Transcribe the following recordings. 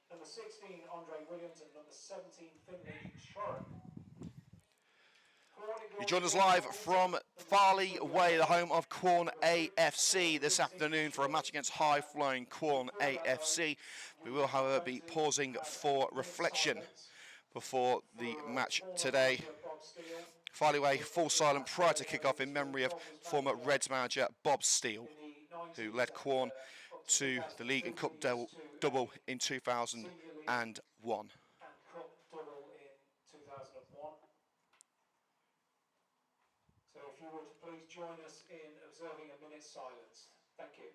Number 16, Andre Williams, and number 17, Finley Shoren. You join us live from Farley Way, the home of Quorn AFC, this afternoon for a match against high-flying Quorn AFC. We will, however, be pausing for reflection before the match today. Farley Way, full silent prior to kick-off in memory of former Reds manager Bob Steele, who led Quorn to the league and cup double in 2001. So if you would please join us in observing a minute's silence. Thank you.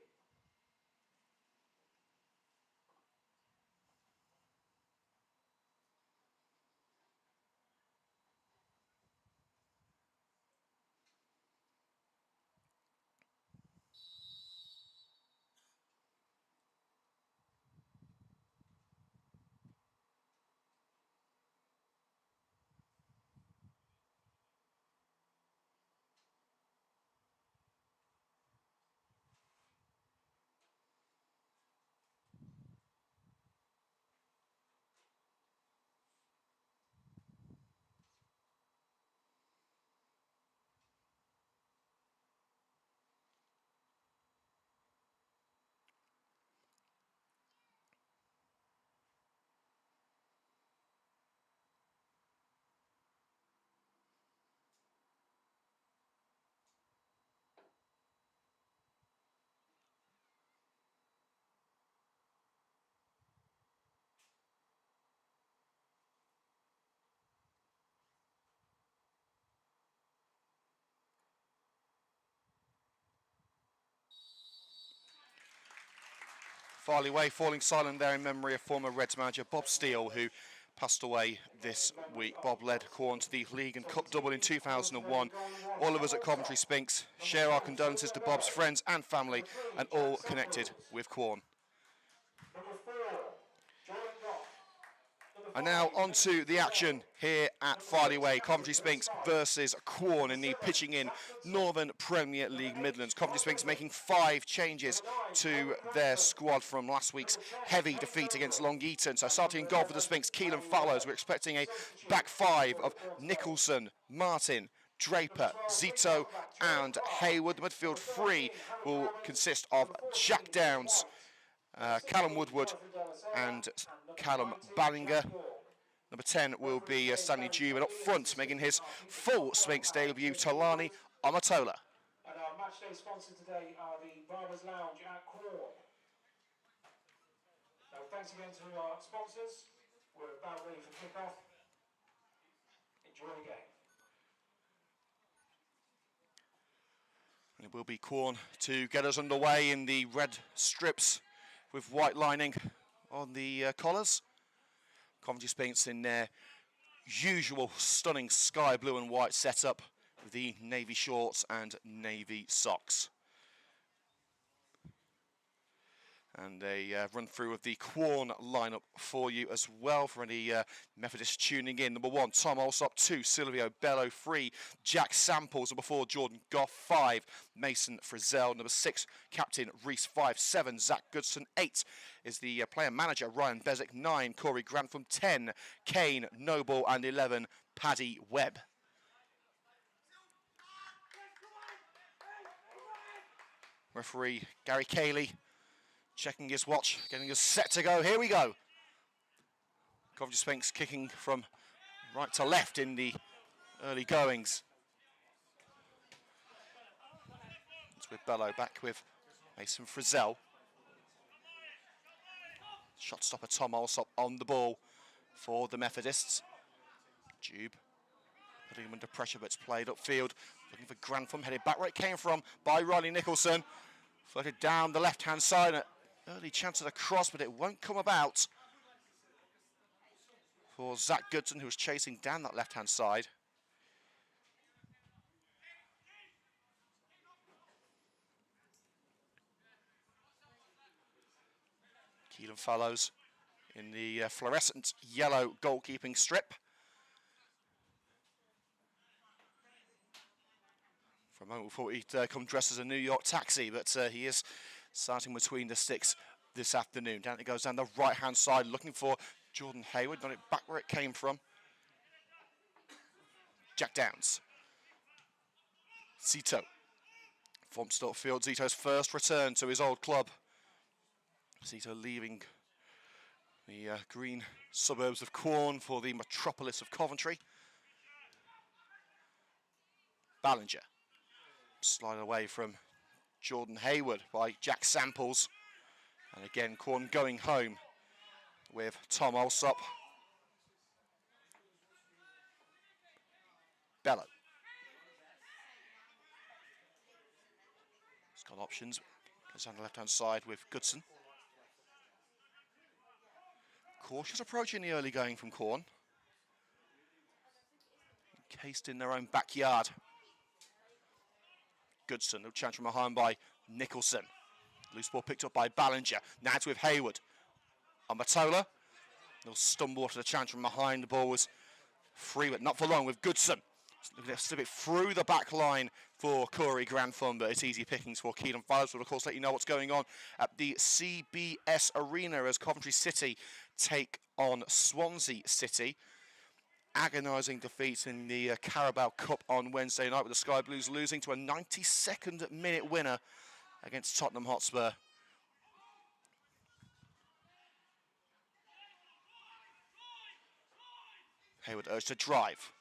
Farley Way falling silent there in memory of former Reds manager Bob Steele, who passed away this week. Bob led Quorn to the league and cup double in 2001. All of us at Coventry Sphinx share our condolences to Bob's friends and family and all connected with Quorn. And now on to the action here at Farley Way. Coventry Sphinx versus Quorn in the pitching in Northern Premier League Midlands. Coventry Sphinx making 5 changes to their squad from last week's heavy defeat against Long Eaton. So starting in goal for the Sphinx, Keelan Fallows. We're expecting a back 5 of Nicholson, Martin, Draper, Zito and Haywood. The midfield 3 will consist of Jack Downs, Callum Woodward and Callum Ballinger. Number 10 will be Stanley Dube, and up front, making his full Sphinx debut, Talani Amatola. And our matchday sponsors today are the Barbers Lounge at Quorn. Now, thanks again to our sponsors. We're about ready for kick-off. Enjoy the game. And it will be Quorn to get us underway in the red strips with white lining on the collars. Coventry Sphinx in their usual stunning sky blue and white setup with the navy shorts and navy socks. And a run through of the Quorn lineup for you as well for any Methodists tuning in. Number 1, Tom Alsop. 2, Silvio Bello. 3, Jack Samples. Number 4, Jordan Goff. 5, Mason Frizzell. Number 6, Captain Reese. 5, 7, Zach Goodson. 8 is the player manager, Ryan Bezic. 9, Corey Grantham. 10, Kane Noble. And 11, Paddy Webb. Referee Gary Cayley checking his watch, getting us set to go. Here we go. Coventry Sphinx kicking from right to left in the early goings. It's with Bello back with Mason Frizzell. Shot stopper Tom Alsop on the ball for the Methodists. Dube putting him under pressure, but it's played upfield. Looking for Grantham, headed back where it came from by Riley Nicholson. Floated down the left-hand side. Early chance at a cross, but it won't come about for Zach Goodson, who was chasing down that left-hand side. Keelan Fallows in the fluorescent yellow goalkeeping strip. For a moment we thought he'd come dressed as a New York taxi, but he is starting between the sticks this afternoon. Down it goes down the right-hand side, looking for Jordan Hayward. Got it back where it came from. Jack Downs. Zito. From Stortfield, Zito's first return to his old club. Zito leaving the green suburbs of Quorn for the metropolis of Coventry. Ballinger. Slide away from Jordan Hayward by Jack Samples. And again, Quorn going home with Tom Alsop. Bello. He's got options. Goes down the left-hand side with Goodson. Cautious approach in the early going from Quorn. Encased in their own backyard. Goodson, little chance from behind by Nicholson. Loose ball picked up by Ballinger. Now it's with Hayward. Amatola. Little stumble to the chance from behind. The ball was free, but not for long with Goodson. Looking to slip it through the back line for Corey Grantham, but it's easy pickings for Keelan Fallows. But of course, let you know what's going on at the CBS Arena as Coventry City take on Swansea City. Agonising defeat in the Carabao Cup on Wednesday night, with the Sky Blues losing to a 92nd minute winner against Tottenham Hotspur. Hayward urged to drive.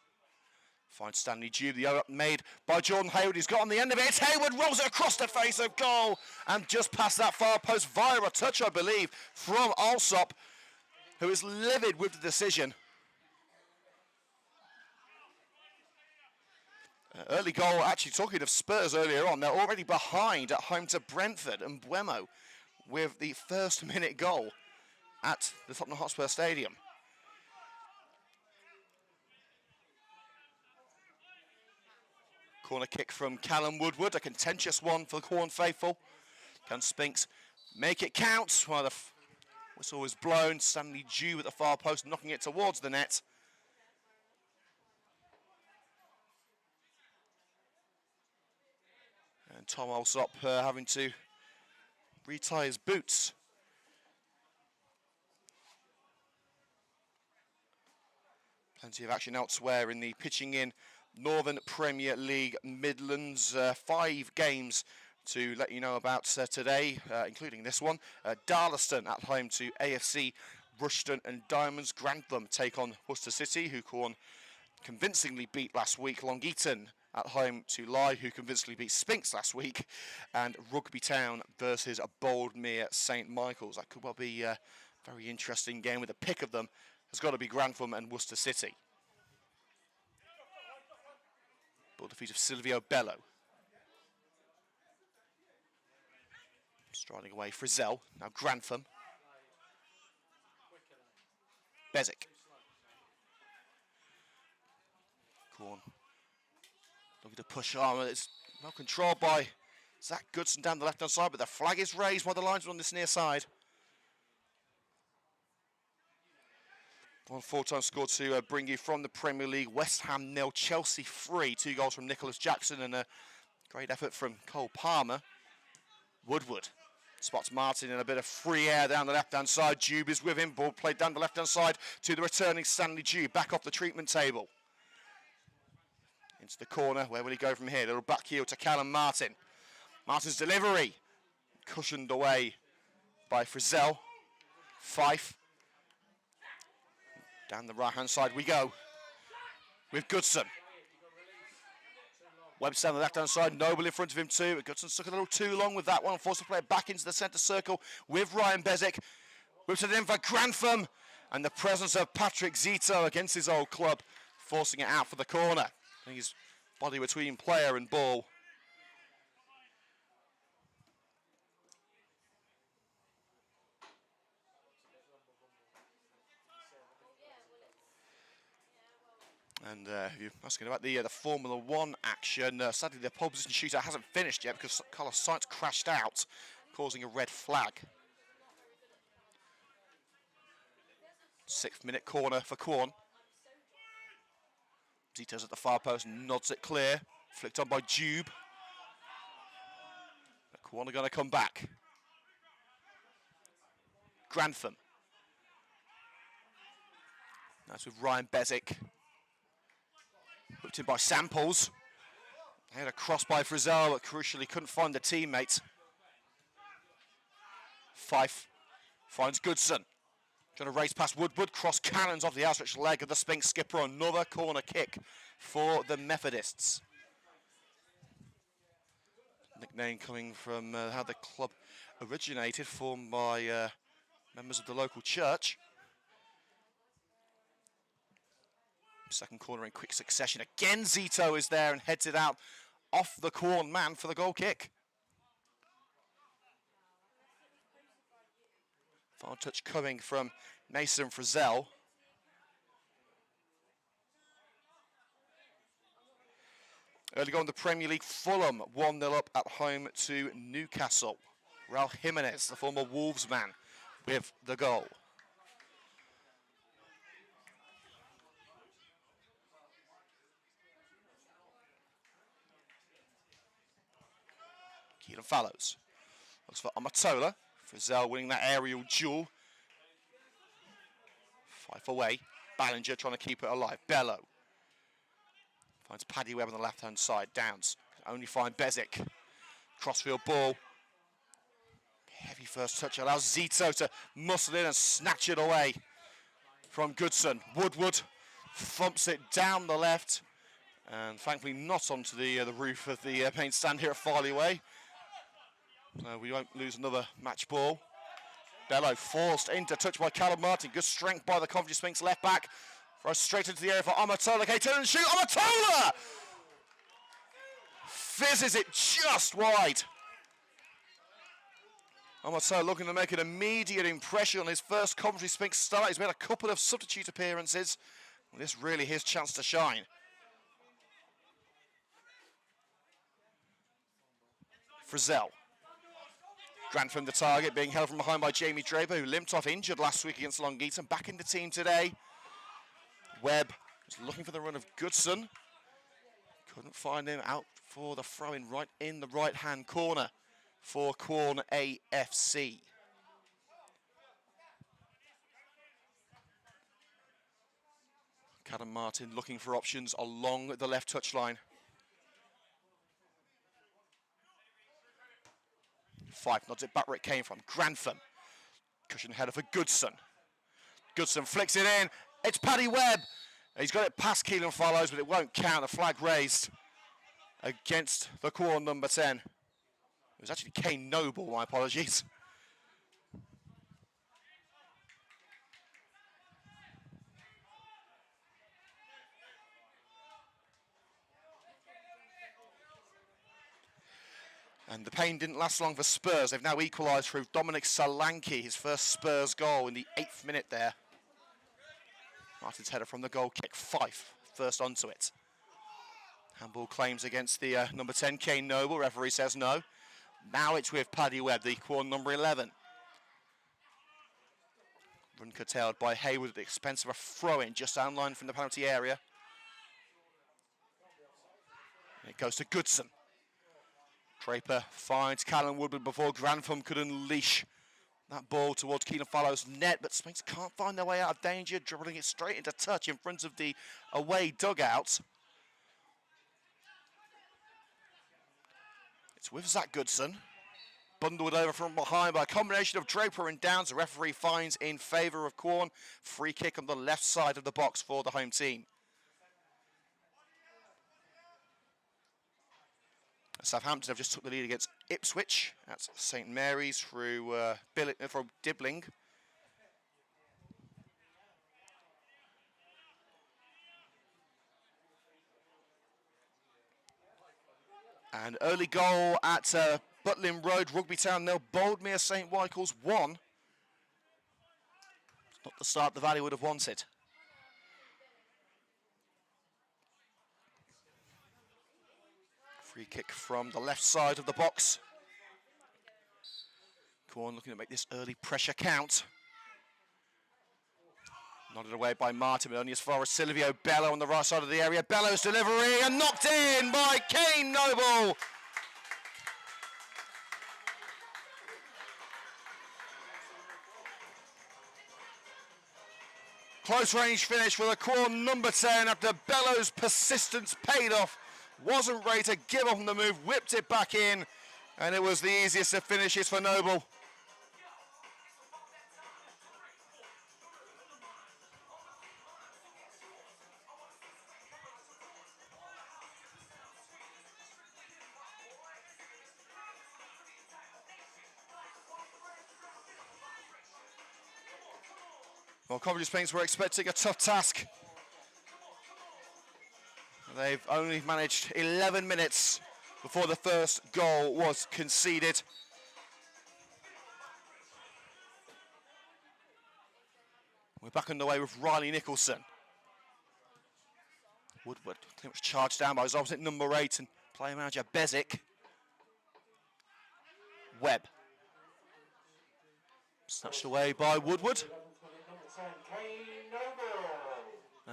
Finds Stanley Dube, the error made by Jordan Hayward. He's got on the end of it. It's Hayward, rolls it across the face of goal and just past that far post via a touch, I believe, from Alsop, who is livid with the decision. Early goal, actually talking of Spurs earlier on, they're already behind at home to Brentford and Buemo with the first minute goal at the Tottenham Hotspur Stadium. Corner kick from Callum Woodward, a contentious one for the Quorn faithful. Can Sphinx make it count? While the whistle was blown, Stanley Dube at the far post, knocking it towards the net. And Tom Alsop having to retie his boots. Plenty of action elsewhere in the pitching in Northern Premier League Midlands. 5 games to let you know about today, including this one. Darlaston at home to AFC Rushton and Diamonds. Grantham take on Worcester City, who Quorn convincingly beat last week. Long Eaton at home to Lye, who convincingly beat Sphinx last week. And Rugby Town versus Boldmere St Michael's. That could well be a very interesting game, with the pick of them has got to be Grantham and Worcester City. Ball defeat of Silvio Bello. Striding away, Frizzell. Now Grantham. Bezic. Quorn looking to push on. It's well controlled by Zach Goodson down the left-hand side, but the flag is raised by the linesman on this near side. One full-time score to bring you from the Premier League. West Ham 0, Chelsea 3. 2 goals from Nicholas Jackson and a great effort from Cole Palmer. Woodward spots Martin in a bit of free air down the left-hand side. Dube is with him. Ball played down the left-hand side to the returning Stanley Dube, back off the treatment table. Into the corner. Where will he go from here? Little back heel to Callum Martin. Martin's delivery cushioned away by Frizzell. Fife. Down the right-hand side we go with Goodson. Webster on the left-hand side, Noble in front of him too. But Goodson took a little too long with that one, forced to play it back into the centre circle with Ryan Bezic. Whips it in for Grantham, and the presence of Patrick Zito against his old club, forcing it out for the corner. I think his body between player and ball. And you're asking about the Formula One action. Sadly, the pole position shootout hasn't finished yet because Carlos Sainz crashed out, causing a red flag. 6th minute corner for Quorn. Zito's at the far post, nods it clear. Flicked on by Dube. But Quorn are going to come back. Grantham. That's with Ryan Bezic. Hooked in by Samples. Had a cross by Frizzell, but crucially couldn't find the teammate. Fife finds Goodson. Trying to race past Woodward, cross cannons off the outstretched leg of the Sphinx skipper. Another corner kick for the Methodists. Nickname coming from how the club originated, formed by members of the local church. Second corner in quick succession. Again, Zito is there and heads it out off the Quorn man for the goal kick. Final touch coming from Mason Frizzell. Early goal in the Premier League, Fulham 1-0 up at home to Newcastle. Raul Jimenez, the former Wolves man, with the goal. Keelan Fallows looks for Amatola. Frizzell winning that aerial duel. Fife away. Ballinger trying to keep it alive. Bello finds Paddy Webb on the left-hand side. Downs can only find Bezic. Crossfield ball. Heavy first touch allows Zito to muscle in and snatch it away from Goodson. Woodward thumps it down the left, and thankfully not onto the roof of the main stand here at Farley Way. So we won't lose another match ball. Bello forced into touch by Callum Martin. Good strength by the Coventry Sphinx left back. Throws straight into the area for Amatola. Okay, turn and shoot. Amatola! Fizzes it just wide. Amatola looking to make an immediate impression on his first Coventry Sphinx start. He's made a couple of substitute appearances. Well, this really his chance to shine. Frizzell. Grantham the target, being held from behind by Jamie Draper, who limped off injured last week against Long Eaton. Back in the team today. Webb was looking for the run of Goodson. Couldn't find him, out for the throw-in right in the right-hand corner for Quorn AFC. Callum Martin looking for options along the left touchline. Fife nods it back where it came from. Grantham. Cushion header for Goodson. Goodson flicks it in. It's Paddy Webb. He's got it past Keelan Fallows, but it won't count. A flag raised against the Quorn number 10. It was actually Kane Noble, my apologies. And the pain didn't last long for Spurs. They've now equalised through Dominic Solanke, his first Spurs goal in the 8th minute there. Martin's header from the goal kick. Fife first onto it. Handball claims against the number 10, Kane Noble. Referee says no. Now it's with Paddy Webb, the Quorn number 11. Run curtailed by Hayward at the expense of a throw-in just downline from the penalty area. And it goes to Goodson. Draper finds Callum Woodward before Grantham could unleash that ball towards Keelan Fallows' net, but Sphinx can't find their way out of danger, dribbling it straight into touch in front of the away dugout. It's with Zach Goodson, bundled over from behind by a combination of Draper and Downs. The referee finds in favour of Quorn. Free kick on the left side of the box for the home team. Southampton have just took the lead against Ipswich. That's St Mary's through from Dibbling. And early goal at Butlin Road, Rugby Town 0, Boldmere St Michael's 1. It's not the start the Valley would have wanted. Free kick from the left side of the box. Quorn looking to make this early pressure count. Nodded away by Martin, but only as far as Silvio Bello on the right side of the area. Bello's delivery and knocked in by Kane Noble. Close range finish for the Quorn number 10 after Bellows' persistence paid off. Wasn't ready to give up on the move, whipped it back in, and it was the easiest of finishes for Noble. Well, Coventry Sphinx were expecting a tough task. They've only managed 11 minutes before the first goal was conceded. We're back underway with Riley Nicholson. Woodward pretty much charged down by his opposite number 8 and player manager Bezic. Webb. Snatched away by Woodward.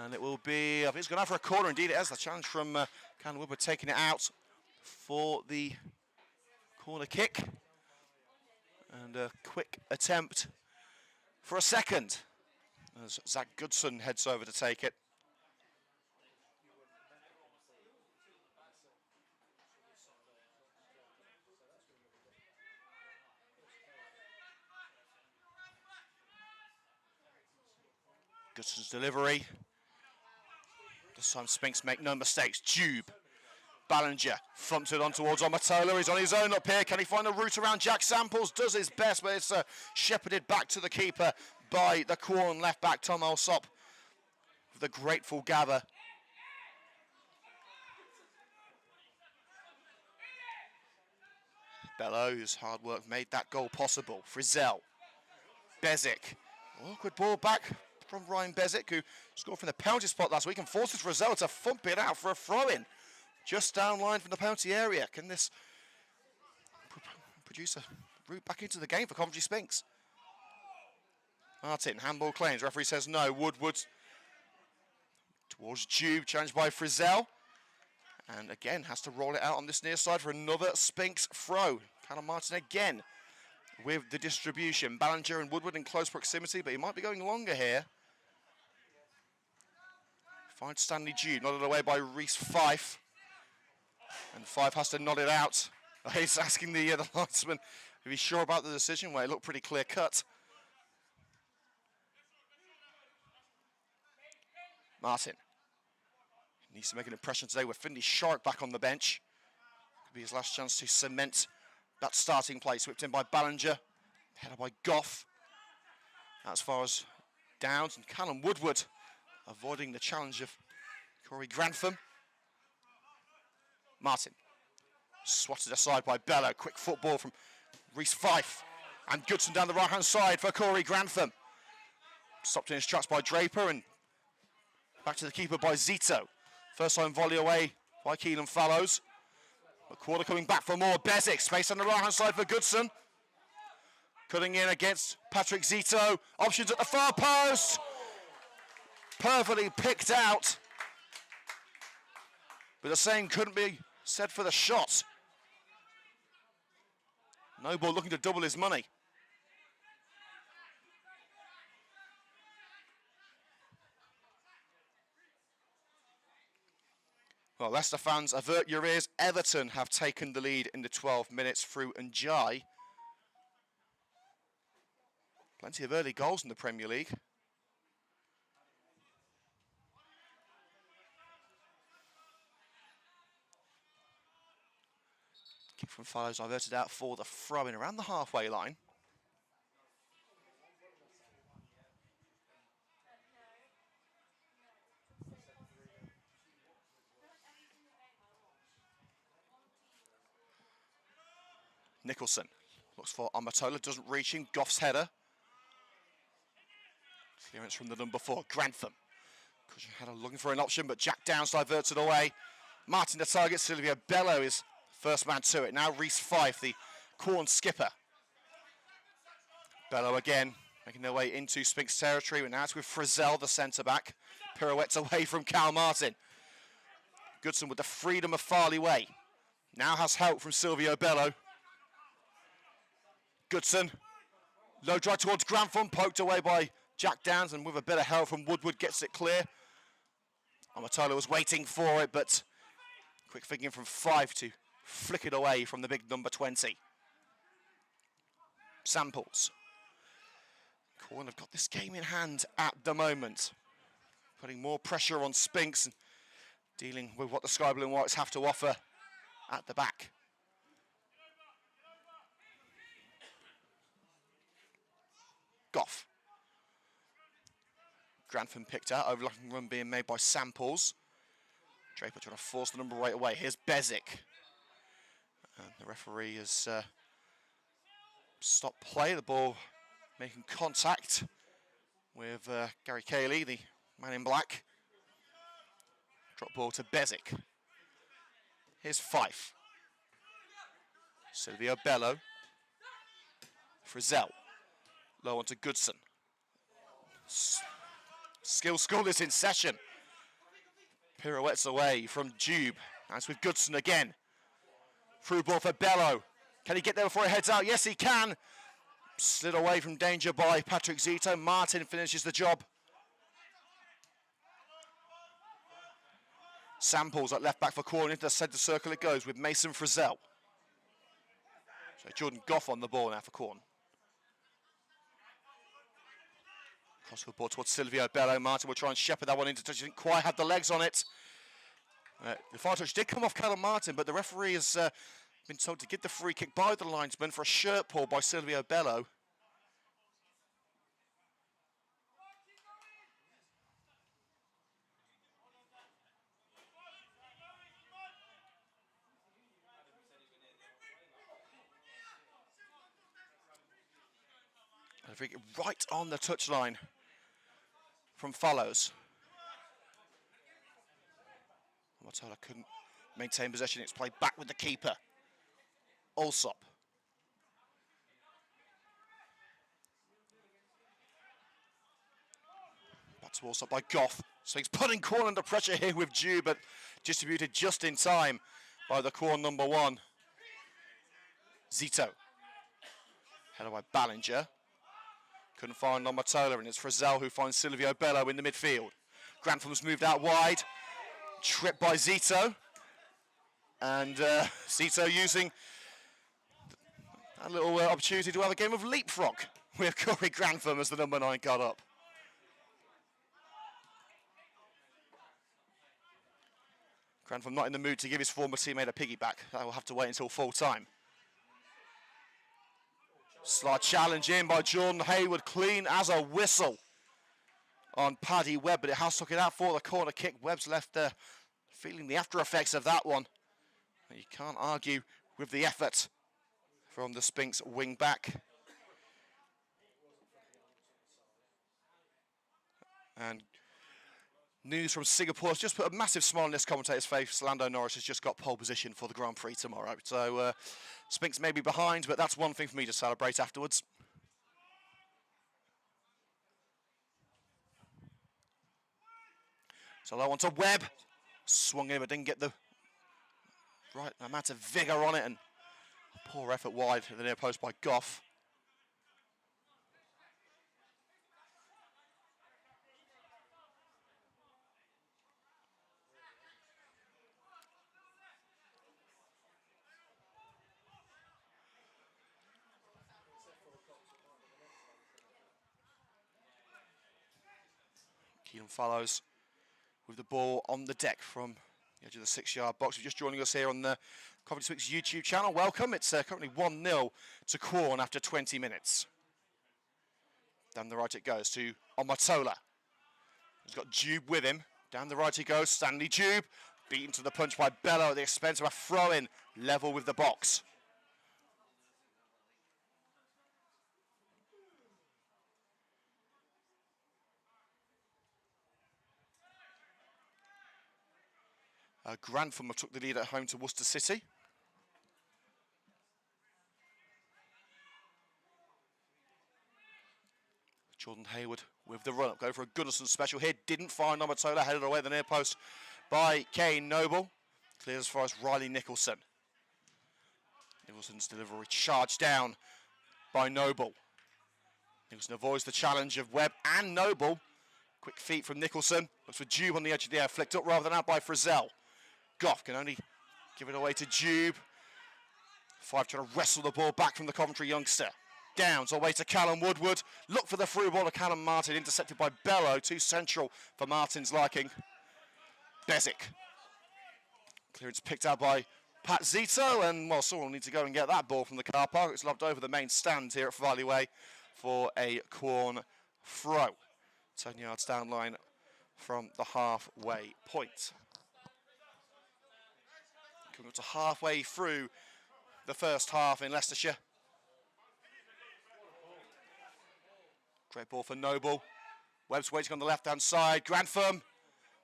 And it will be, I think it's going out for a corner. Indeed, it has the challenge from Canon Woodward taking it out for the corner kick. And a quick attempt for a second as Zach Goodson heads over to take it. Goodson's delivery. This time Sphinx make no mistakes. Jube. Ballinger thumps it on towards Amatola. He's on his own up here. Can he find a route around Jack Samples? Does his best, but it's shepherded back to the keeper by the Quorn left back, Tom Alsop. The grateful gather. Bellows, hard work made that goal possible. Frizzell. Bezic. Awkward ball back from Ryan Bezic, who scored from the penalty spot last week and forces Frizzell to thump it out for a throw-in. Just down line from the penalty area. Can this produce a route back into the game for Coventry Sphinx? Martin, handball claims. Referee says no. Woodward towards Jube, challenged by Frizzell. And again, has to roll it out on this near side for another Sphinx throw. Callum Martin again with the distribution. Ballinger and Woodward in close proximity, but he might be going longer here. Finds Stanley Jude, nodded away by Reese Fife. And Fife has to nod it out. He's asking the linesman if he's sure about the decision, where it looked pretty clear cut. Martin needs to make an impression today with Finley Shark back on the bench. Could be his last chance to cement that starting place. Whipped in by Ballinger, headed by Goff. As far as Downs and Callum Woodward avoiding the challenge of Corey Grantham. Martin swatted aside by Bello. Quick football from Reese Fife. And Goodson down the right-hand side for Corey Grantham. Stopped in his tracks by Draper and back to the keeper by Zito. First time volley away by Keelan Fallows. But Quarter coming back for more. Bezic, space on the right-hand side for Goodson. Cutting in against Patrick Zito. Options at the far post. Perfectly picked out. But the same couldn't be said for the shot. Noble looking to double his money. Well, Leicester fans, avert your ears. Everton have taken the lead in the 12 minutes through Njai. Plenty of early goals in the Premier League. Kick from Fallows diverted out for the throw-in around the halfway line. Nicholson looks for Amatola, doesn't reach him. Goff's header. Clearance from the number 4, Grantham. Cushion header looking for an option, but Jack Downs diverts it away. Martin the target, Silvio Bello is first man to it. Now Reese Fife, the Quorn skipper. Bello again, making their way into Sphinx territory, and now it's with Frizzell, the centre-back. Pirouettes away from Cal Martin. Goodson with the freedom of Farley Way. Now has help from Silvio Bello. Goodson, low drive towards Grantham, poked away by Jack Downs, and with a bit of help from Woodward, gets it clear. Amatola was waiting for it, but quick thinking from 5 to flick it away from the big number 20. Samples. Quorn have got this game in hand at the moment, putting more pressure on Sphinx and dealing with what the Sky Blue and Whites have to offer at the back. Goff. Grantham picked out, overlapping run being made by Samples. Draper trying to force the number 8 away. Here's Bezic. And the referee has stopped play. The ball making contact with Gary Cayley, the man in black. Drop ball to Bezic. Here's Fife. Silvio Bello. Frizzell. Low onto Goodson. Skill school is in session. Pirouettes away from Jube. And it's with Goodson again. Through ball for Bello. Can he get there before he heads out? Yes, he can. Slid away from danger by Patrick Zito. Martin finishes the job. Samples at left back for Quorn. Into the centre circle it goes with Mason Frizzell. So Jordan Goff on the ball now for Quorn. Cross the ball towards Silvio Bello. Martin will try and shepherd that one into touch. He didn't quite have the legs on it. The far touch did come off Callum Martin, but the referee has been told to give the free kick by the linesman for a shirt pull by Silvio Bello. And a free kick right on the touchline from Fallows. Matola couldn't maintain possession. It's played back with the keeper. Allsop. Back to Allsop by Goff. So he's putting Quorn under pressure here with Dew, but distributed just in time by the Quorn number 1. Zito. Headed by Ballinger. Couldn't find Matola, and it's Frizzell who finds Silvio Bello in the midfield. Grantham's moved out wide. Tripped by Zito. And Zito using a little opportunity to have a game of leapfrog with Corey Grantham as the number 9 got up. Grantham not in the mood to give his former teammate a piggyback. That will have to wait until full time. Slight challenge in by Jordan Hayward, clean as a whistle on Paddy Webb, but it has took it out for the corner kick. Webb's left there feeling the after effects of that one. You can't argue with the effort from the Sphinx wing back. And news from Singapore has just put a massive smile on this commentator's face. Lando Norris has just got pole position for the Grand Prix tomorrow. So Sphinx may be behind, but that's one thing for me to celebrate afterwards. So low onto Webb. Swung in but didn't get the right amount of vigour on it, and a poor effort wide at the near post by Goff. Keelan follows with the ball on the deck from the edge of the 6-yard box. If you're just joining us here on the Coventry Sphinx YouTube channel, welcome. It's currently 1-0 to Quorn after 20 minutes. Down the right it goes to Amatola. He's got Jube with him. Down the right he goes, Stanley Jube. Beaten to the punch by Bello at the expense of a throw-in, level with the box. Grantham took the lead at home to Worcester City. Jordan Hayward with the run-up, go for a Gunnarsson special here. Didn't find Amatola, headed away at the near post by Kane Noble. Clears as far as Riley Nicholson. Nicholson's delivery charged down by Noble. Nicholson avoids the challenge of Webb and Noble. Quick feet from Nicholson. Looks for Jube on the edge of the air. Flicked up rather than out by Frizzell. Goff can only give it away to Jube. Five trying to wrestle the ball back from the Coventry youngster. Downs away to Callum Woodward. Look for the through ball to Callum Martin. Intercepted by Bello. Too central for Martin's liking. Bezic. Clearance picked out by Pat Zito. And, well, someone will need to go and get that ball from the car park. It's lobbed over the main stand here at Farley Way for a Quorn throw. 10 yards down line from the halfway point. Coming up to halfway through the first half in Leicestershire. Great ball for Noble. Webb's waiting on the left-hand side. Grantham.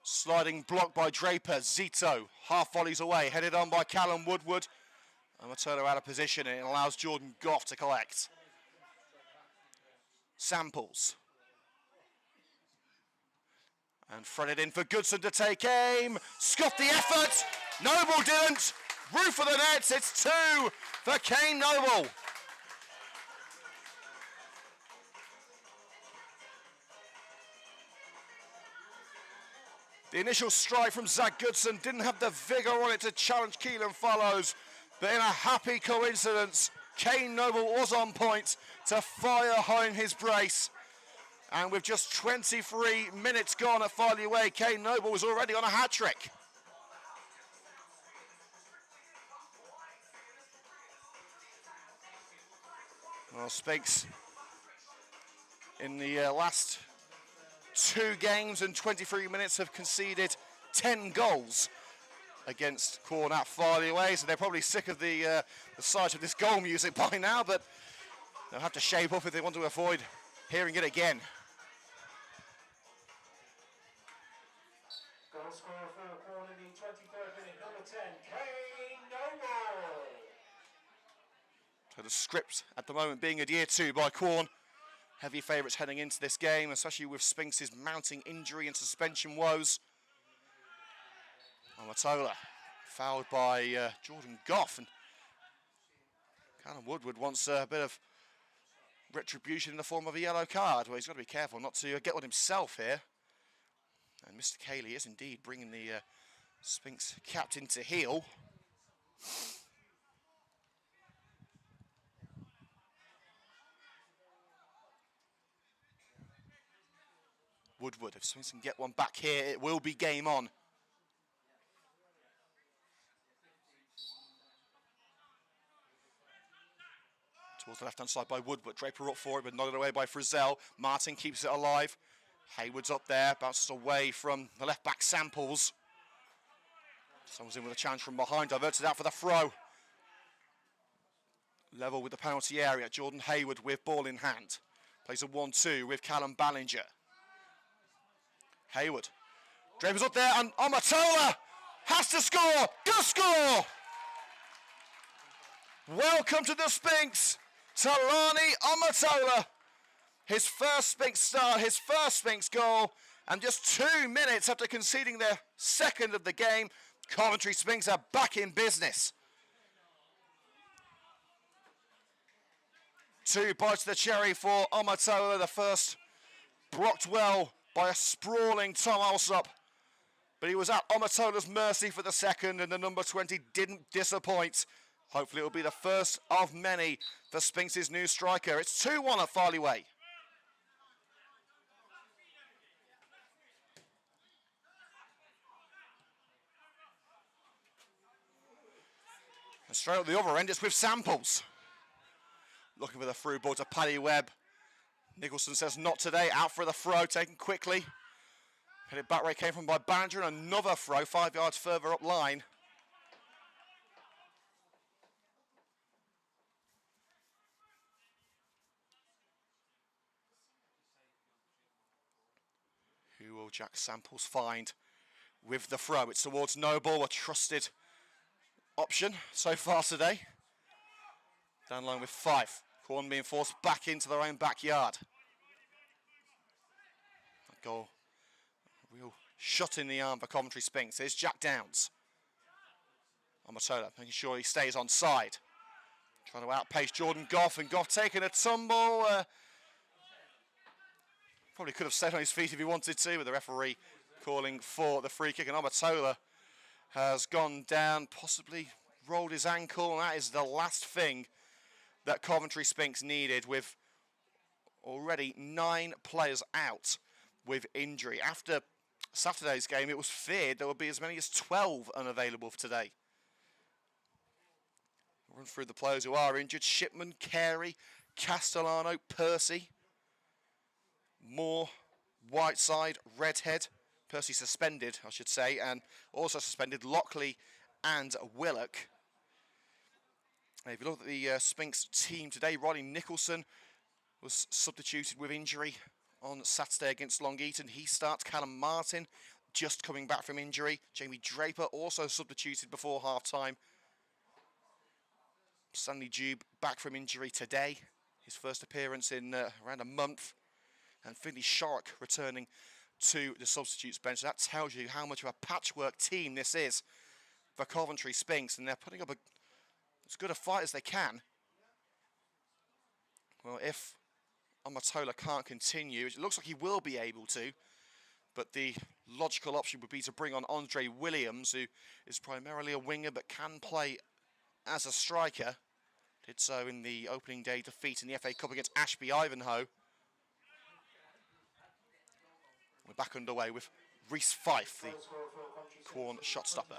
Sliding block by Draper. Zito. Half volleys away. Headed on by Callum Woodward. And Matola out of position, and it allows Jordan Goff to collect. Samples. And threaded in for Goodson to take aim. Scuffed the effort. Noble didn't. Roof of the nets. It's 2 for Kane Noble. The initial strike from Zach Goodson didn't have the vigour on it to challenge Keelan Fallows, but in a happy coincidence, Kane Noble was on point to fire home his brace. And with just 23 minutes gone at Farley Way, Kane Noble was already on a hat-trick. Well, Sphinx in the last 2 games and 23 minutes have conceded 10 goals against Quorn at Farley Way, so they're probably sick of the sight of this goal music by now, but they'll have to shape up if they want to avoid hearing it again. Goal scorer for Quorn in the 23rd minute, number 10, Kane Noble. So the script at the moment being adhered to by Quorn. Heavy favourites heading into this game, especially with Sphinx's mounting injury and suspension woes. Matola fouled by Jordan Goff. And Callum Woodward wants a bit of retribution in the form of a yellow card. Well, he's got to be careful not to get one himself here. And Mr. Cayley is indeed bringing the Sphinx captain to heel. Woodward, if Sphinx can get one back here, it will be game on. Towards the left-hand side by Woodward. Draper up for it, but nodded away by Frizzell. Martin keeps it alive. Hayward's up there, bounces away from the left-back Samples. Someone's in with a challenge from behind, diverts it out for the throw. Level with the penalty area. Jordan Hayward with ball in hand. Plays a 1-2 with Callum Ballinger. Hayward. Draper's up there, and Amatola has to score. Good score! Welcome to the Sphinx, Talani Amatola. His first Sphinx start, his first Sphinx goal, and just 2 minutes after conceding their second of the game, Coventry Sphinx are back in business. 2 bites of the cherry for Amatola. The first blocked well by a sprawling Tom Alsop, but he was at Amatola's mercy for the second, and the number 20 didn't disappoint. Hopefully it will be the first of many for Sphinx's new striker. It's 2-1 at Farley Way. And straight at the other end, it's with Samples. Looking for the through ball to Paddy Webb. Nicholson says not today, out for the throw, taken quickly. Headed back where it came from by Ballinger, and another throw 5 yards further up line. Who will Jack Samples find with the throw? It's towards Noble, a trusted option so far today. Down line with 5. Quorn being forced back into their own backyard. That goal, a real shot in the arm for Coventry Sphinx. Here's Jack Downs. Amatola making sure he stays on side. Trying to outpace Jordan Goff, and Goff taking a tumble. Probably could have stayed on his feet if he wanted to, but the referee calling for the free kick. And Amatola has gone down, possibly rolled his ankle, and that is the last thing that Coventry Sphinx needed, with already 9 players out with injury. After Saturday's game, it was feared there would be as many as 12 unavailable for today. Run through the players who are injured: Shipman, Carey, Castellano, Percy, Moore, Whiteside, Redhead. Percy suspended, I should say, and also suspended Lockley and Willock. If you look at the Sphinx team today, Rodney Nicholson was substituted with injury on Saturday against Long Eaton. He starts. Callum Martin just coming back from injury. Jamie Draper also substituted before half-time. Stanley Jube back from injury today. His first appearance in around a month. And Finley Shark returning to the substitutes bench. That tells you how much of a patchwork team this is for Coventry Sphinx. And they're putting up as good a fight as they can. Well, if Amatola can't continue, it looks like he will be able to, but the logical option would be to bring on Andre Williams, who is primarily a winger but can play as a striker. Did so in the opening day defeat in the FA Cup against Ashby Ivanhoe. We're back underway with Reese Fife, the Quorn shot stopper.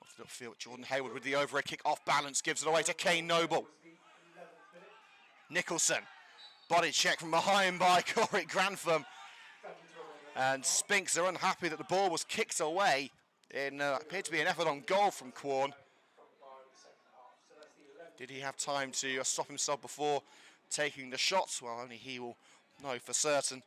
Off the upfield, Jordan Hayward with the overhead kick, off balance, gives it away to Kane Noble. Nicholson, body check from behind by Corey Grantham. And Sphinx are unhappy that the ball was kicked away in appeared to be an effort on goal from Quorn. Did he have time to stop himself before taking the shot? Well, only he will know for certain.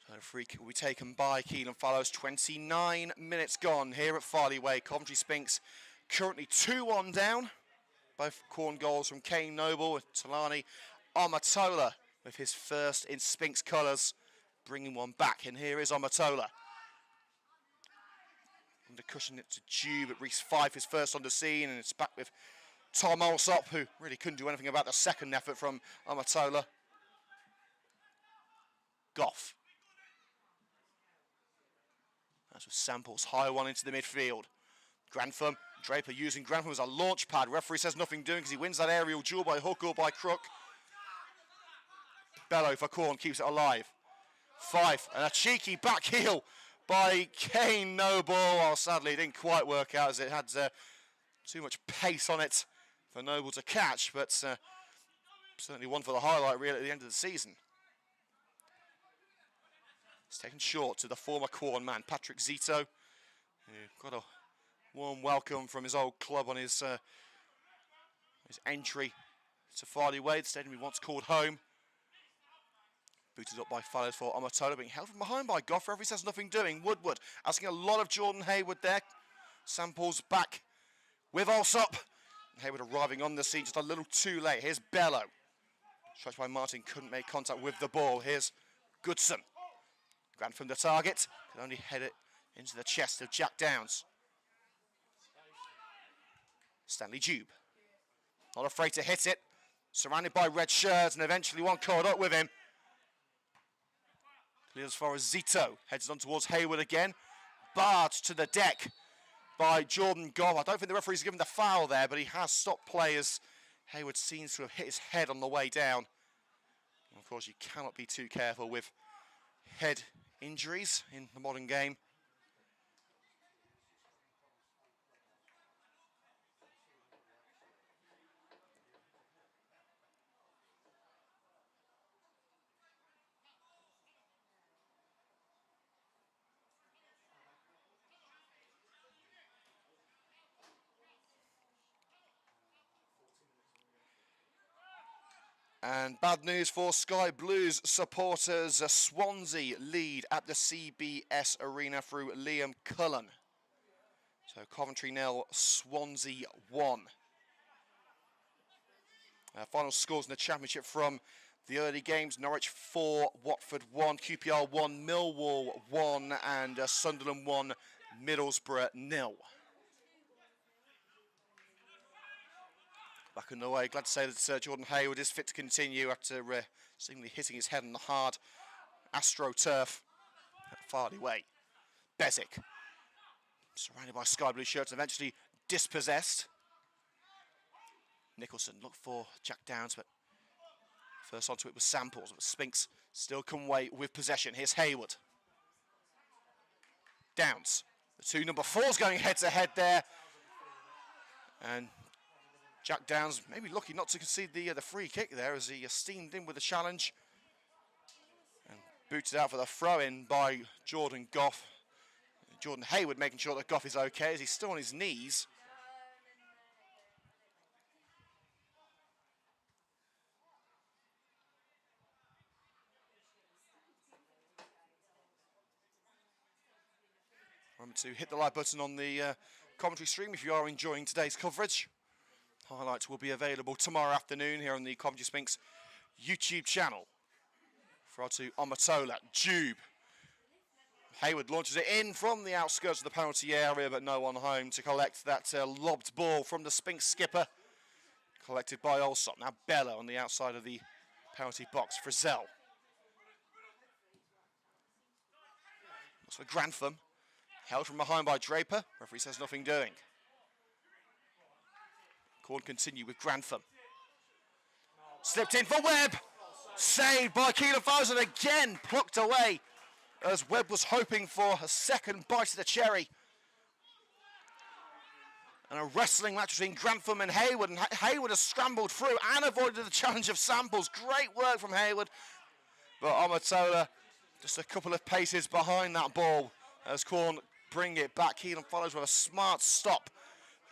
So the free kick will be taken by Keelan Fallows. 29 minutes gone here at Farley Way. Coventry Sphinx currently 2-1 down. Both Quorn goals from Kane Noble, with Talani Amatola with his first in Sphinx colours, bringing one back. And here is Amatola. Under cushion it to Jube at Reese Fife, his first on the scene, and it's back with Tom Alsop, who really couldn't do anything about the second effort from Amatola. Goff. That's with Samples, high one into the midfield. Grantham, Draper using Grantham as a launch pad. Referee says nothing doing because he wins that aerial duel by hook or by crook. Bello for Quorn keeps it alive. Fife, and a cheeky back heel by Kane Noble. Well, sadly, it didn't quite work out as it had too much pace on it for Noble to catch, but certainly one for the highlight reel at the end of the season. It's taken short to the former Quorn man, Patrick Zito, who got a warm welcome from his old club on his entry to Farley Way, the stadium he once called home. Booted up by Fallows for Amatola, being held from behind by Goff. Referee says nothing doing. Woodward asking a lot of Jordan Hayward there. Samples back with Alsop. Hayward arriving on the scene just a little too late. Here's Bello. Stretched by Martin, couldn't make contact with the ball. Here's Goodson. Grant from the target, can only head it into the chest of Jack Downs. Stanley Jube, not afraid to hit it. Surrounded by red shirts, and eventually one caught up with him. Clears as far as Zito, heads on towards Hayward again. Barred to the deck by Jordan Goff. I don't think the referee's given the foul there, but he has stopped play as Hayward seems to have hit his head on the way down. And of course, you cannot be too careful with head injuries in the modern game. And bad news for Sky Blues supporters. Swansea lead at the CBS Arena through Liam Cullen. So Coventry 0, Swansea 1. Final scores in the Championship from The early games, Norwich 4, Watford 1, QPR 1, Millwall 1, and Sunderland 1, Middlesbrough 0. Back on the way, glad to say that Jordan Hayward is fit to continue after seemingly hitting his head on the hard AstroTurf at Farley Way. Bezic, surrounded by sky blue shirts, eventually dispossessed. Nicholson looked for Jack Downs, but first onto it was Samples, but Sphinx still come away with possession. Here's Hayward. Downs. The two number 4s going head to head there. And Jack Downs maybe lucky not to concede the free kick there as he steamed in with the challenge. And booted out for the throw-in by Jordan Goff. Jordan Hayward making sure that Goff is okay as he's still on his knees. Remember to hit the like button on the commentary stream if you are enjoying today's coverage. Highlights will be available tomorrow afternoon here on the Coventry Sphinx YouTube channel. Throw to Omatola, Jube. Hayward launches it in from the outskirts of the penalty area, but no one home to collect that lobbed ball from the Sphinx skipper. Collected by Olsop. Now Bella on the outside of the penalty box. Frizzell. Looks for Grantham. Held from behind by Draper. Referee says nothing doing. Quorn continue with Grantham. Slipped in for Webb. Saved by Keelan Fowles and again plucked away as Webb was hoping for a second bite of the cherry. And a wrestling match between Grantham and Hayward. And Hayward has scrambled through and avoided the challenge of Samples. Great work from Hayward. But Omatola just a couple of paces behind that ball as Quorn bring it back. Keelan follows with a smart stop,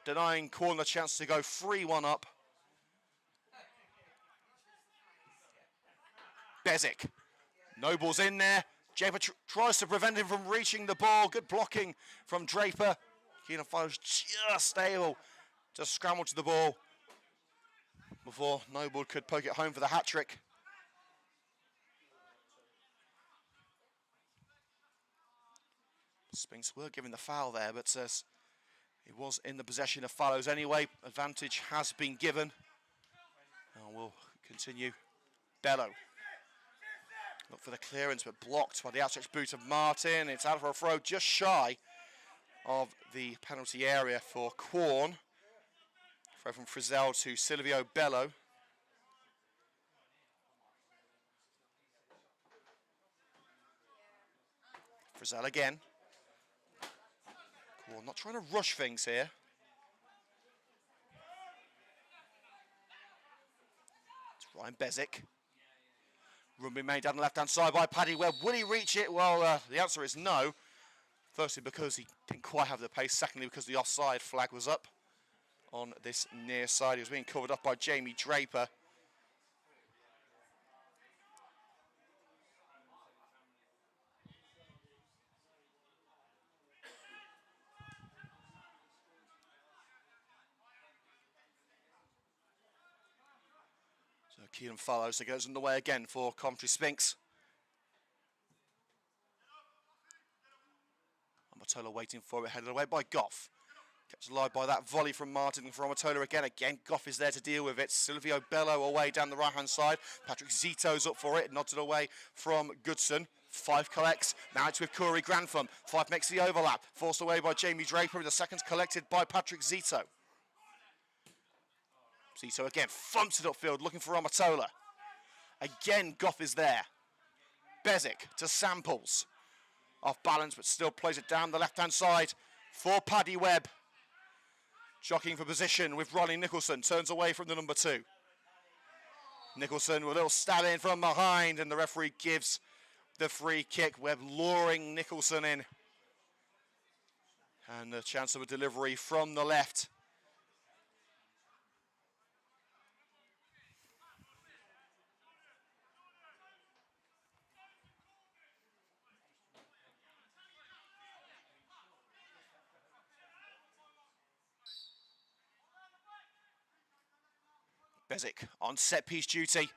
denying Quorn the chance to go 3-1 up. Bezic. Noble's in there. Draper tries to prevent him from reaching the ball. Good blocking from Draper. Keelan follows just able to scramble to the ball before Noble could poke it home for the hat-trick. Sphinx were given the foul there, but it was in the possession of Fallows anyway. Advantage has been given. And we'll continue. Bello. Look for the clearance, but blocked by the outstretched boot of Martin. It's out for a throw just shy of the penalty area for Quorn. Throw from Frizzell to Silvio Bello. Frizzell again. Quorn not trying to rush things here. It's Ryan Bezic. Run being made down the left-hand side by Paddy Webb. Will he reach it? Well, the answer is no. Firstly, because he didn't quite have the pace. Secondly, because the offside flag was up on this near side. He was being covered up by Jamie Draper. So Keelan follows, so goes on the way again for Coventry Sphinx. Amatola waiting for it, headed away by Goff. Kept alive by that volley from Martin and from Amatola again. Again, Goff is there to deal with it. Silvio Bello away down the right-hand side. Patrick Zito's up for it, nodded away from Goodson. Five collects, now it's with Corey Grantham. Five makes the overlap, forced away by Jamie Draper, and the second's collected by Patrick Zito. Zito again, thumps it upfield, looking for Amatola. Again, Goff is there. Bezic to Samples. Off balance, but still plays it down the left-hand side for Paddy Webb. Jockeying for position with Ronnie Nicholson. Turns away from the number 2. Nicholson with a little stab in from behind, and the referee gives the free kick. Webb luring Nicholson in. And a chance of a delivery from the left. Bezic on set-piece duty.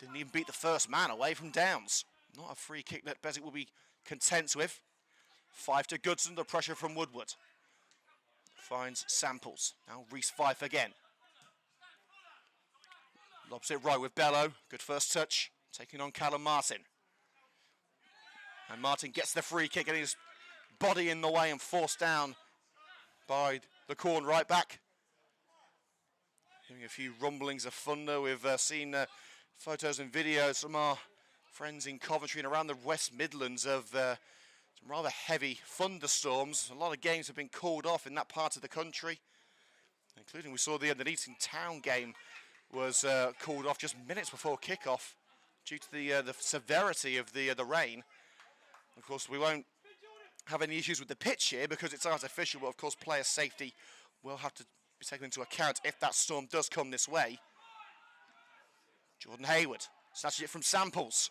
Didn't even beat the first man away from downs. Not a free kick that Bezic will be content with. 5 to Goodson, the pressure from Woodward. Finds Samples. Now Reese Fife again. Lobs it right with Bello. Good first touch. Taking on Callum Martin. And Martin gets the free kick, getting his body in the way and forced down by the Quorn right back. Hearing a few rumblings of thunder. We've seen photos and videos from our friends in Coventry and around the West Midlands of some rather heavy thunderstorms. A lot of games have been called off in that part of the country, including we saw the Eton Town game was called off just minutes before kick-off due to the severity of the rain. Of course, we won't have any issues with the pitch here because it's artificial, but of course player safety will have to be taken into account if that storm does come this way. Jordan Hayward snatches it from Samples.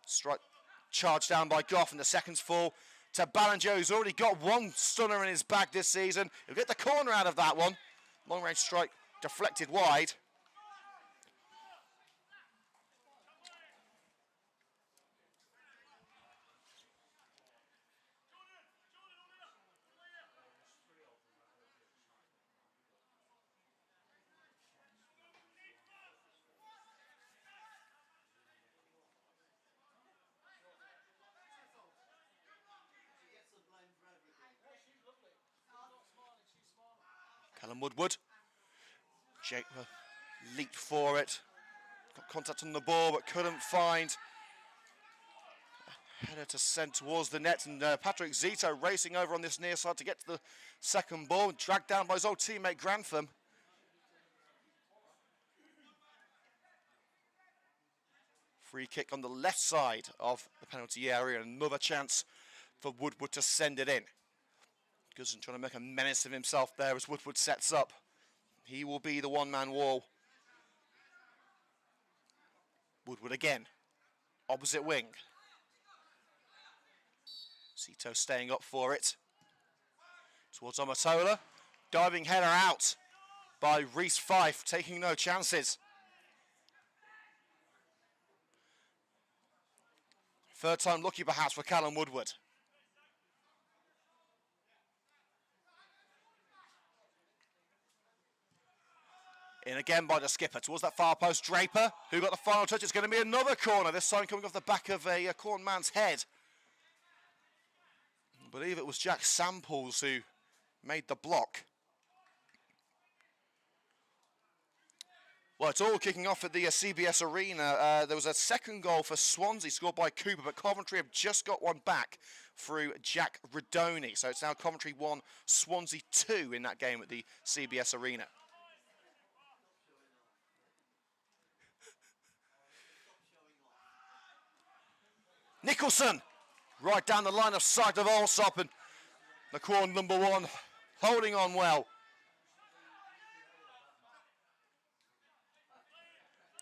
Strike charged down by Goff, and the seconds fall to Ballinger, who's already got one stunner in his bag this season. He'll get the corner out of that one. Long range strike deflected wide. Callum Woodward. Jake leaped for it. Got contact on the ball but couldn't find a header to send towards the net. And Patrick Zito racing over on this near side to get to the second ball. Dragged down by his old teammate Grantham. Free kick on the left side of the penalty area. Another chance for Woodward to send it in. Goodson trying to make a menace of himself there as Woodward sets up. He will be the one-man wall. Woodward again. Opposite wing. Zito staying up for it. Towards Omatola. Diving header out by Reese Fife, taking no chances. Third time lucky perhaps for Callum Woodward. In again by the skipper towards that far post. Draper, who got the final touch. It's going to be another corner, this time coming off the back of a Quorn man's head. I believe it was Jack Samples who made the block. Well, it's all kicking off at the CBS Arena. There was a second goal for Swansea scored by Cooper, but Coventry have just got one back through Jack Redoni. So it's now Coventry 1, Swansea 2 in that game at the CBS Arena. Nicholson, right down the line of sight of Allsop, and the Quorn number 1 holding on well.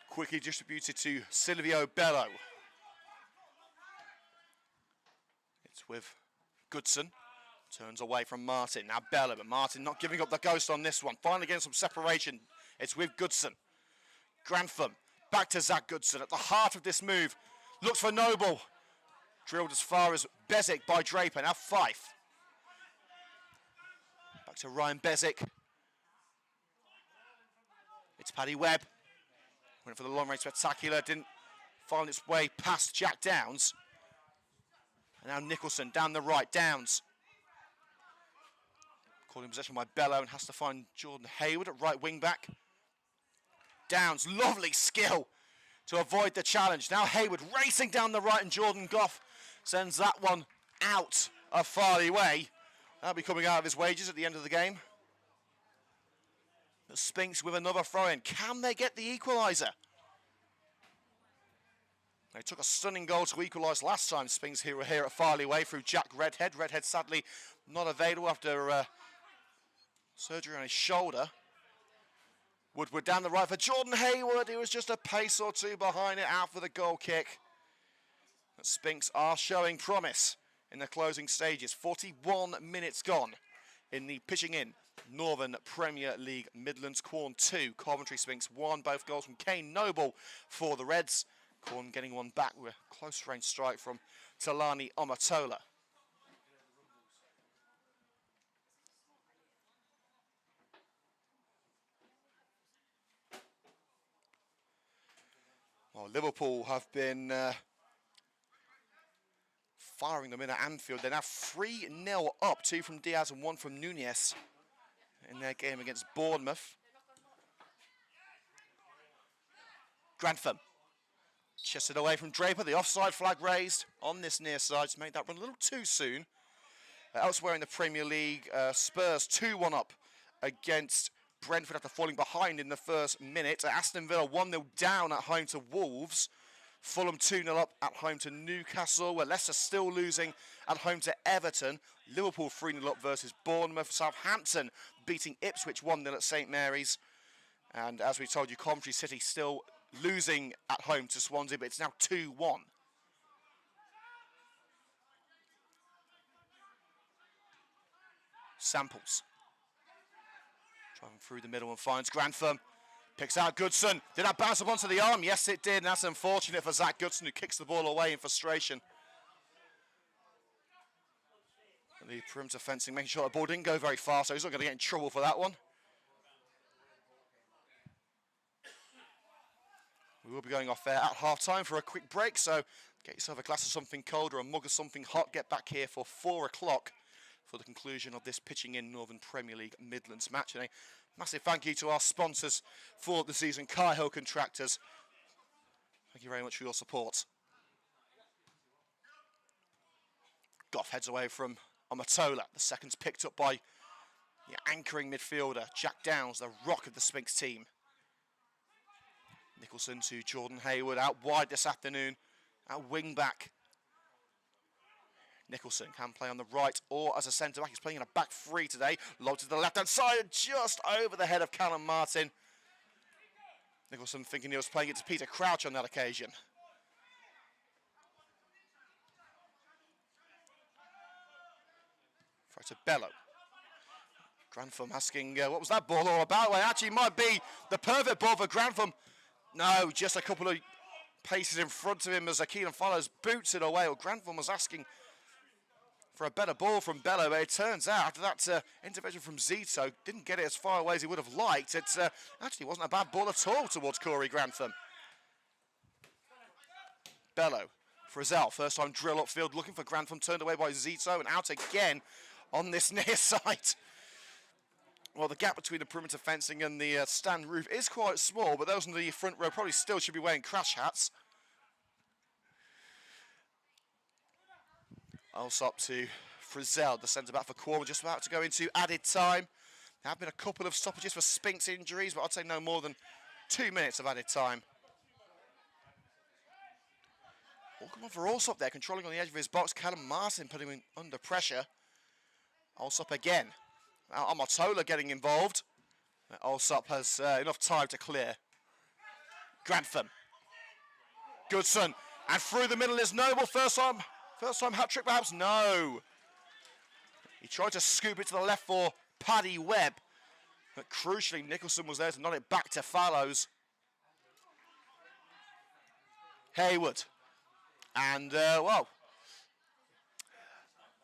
Quickly distributed to Silvio Bello. It's with Goodson. Turns away from Martin. Now Bello, but Martin not giving up the ghost on this one. Finally getting some separation. It's with Goodson. Grantham, back to Zach Goodson at the heart of this move. Looks for Noble. Drilled as far as Bezic by Draper. Now Fife. Back to Ryan Bezic. It's Paddy Webb. Went for the long range spectacular. Didn't find its way past Jack Downs. And now Nicholson down the right. Downs. Caught in possession by Bello and has to find Jordan Hayward at right wing back. Downs, lovely skill to avoid the challenge. Now Hayward racing down the right, and Jordan Goff sends that one out of Farley Way. That'll be coming out of his wages at the end of the game. The Sphinx with another throw-in. Can they get the equaliser? They took a stunning goal to equalise last time. Sphinx here at Farley Way through Jack Redhead. Redhead sadly not available after surgery on his shoulder. Woodward down the right for Jordan Hayward. He was just a pace or two behind it, out for the goal kick. The Sphinx are showing promise in the closing stages. 41 minutes gone in the pitching in Northern Premier League Midlands. Quorn 2, Coventry Sphinx 1. Both goals from Kane Noble for the Reds. Quorn getting one back with a close range strike from Talani Omatola. Well, Liverpool have been firing them in at Anfield. They're now 3-0 up, 2 from Diaz and 1 from Nunez in their game against Bournemouth. Grantham chested away from Draper. The offside flag raised on this near side to make that run a little too soon. Elsewhere in the Premier League, Spurs 2-1 up against Brentford after falling behind in the first minute. Aston Villa 1-0 down at home to Wolves. Fulham 2-0 up at home to Newcastle. Where Leicester still losing at home to Everton. Liverpool 3-0 up versus Bournemouth. Southampton beating Ipswich 1-0 at St Mary's. And as we told you, Coventry City still losing at home to Swansea, but it's now 2-1. Samples. Driving through the middle and finds Grantham. Picks out Goodson. Did that bounce up onto the arm? Yes, it did. And that's unfortunate for Zach Goodson, who kicks the ball away in frustration. And the perimeter fencing, making sure the ball didn't go very far, so he's not going to get in trouble for that one. We will be going off there at half-time for a quick break, so get yourself a glass of something cold or a mug of something hot. Get back here for 4 o'clock for the conclusion of this pitching in Northern Premier League Midlands match. And a massive thank you to our sponsors for the season, Cahill Contractors. Thank you very much for your support. Goff heads away from Omatola. The second's picked up by the anchoring midfielder, Jack Downs, the rock of the Sphinx team. Nicholson to Jordan Hayward, out wide this afternoon, out wing back. Nicholson can play on the right or as a centre back. He's playing in a back three today. Low to the left-hand side, just over the head of Callum Martin. Nicholson thinking he was playing it to Peter Crouch on that occasion. Throw to Bello. Grantham asking, what was that ball all about? Well, it actually might be the perfect ball for Grantham. No, just a couple of paces in front of him as Keelan follows, boots it away. Well, Grantham was asking for a better ball from Bello, but it turns out after that intervention from Zito, didn't get it as far away as he would have liked. It actually wasn't a bad ball at all towards Corey Grantham. Bello, Frizzell, first time drill upfield, looking for Grantham, turned away by Zito and out again on this near side. Well, the gap between the perimeter fencing and the stand roof is quite small, but those in the front row probably still should be wearing crash hats. Also up to Frizzell, the centre-back for Quorn, just about to go into added time. There have been a couple of stoppages for Sphinx injuries, but I'd say no more than 2 minutes of added time. Welcome on for Allsop there, controlling on the edge of his box. Callum Martin putting him under pressure. Allsop again. Now Omatola getting involved. Allsop has enough time to clear. Grantham. Goodson. And through the middle is Noble. First time hat-trick perhaps? No. He tried to scoop it to the left for Paddy Webb. But crucially, Nicholson was there to nod it back to Fallows. Hayward. And, well,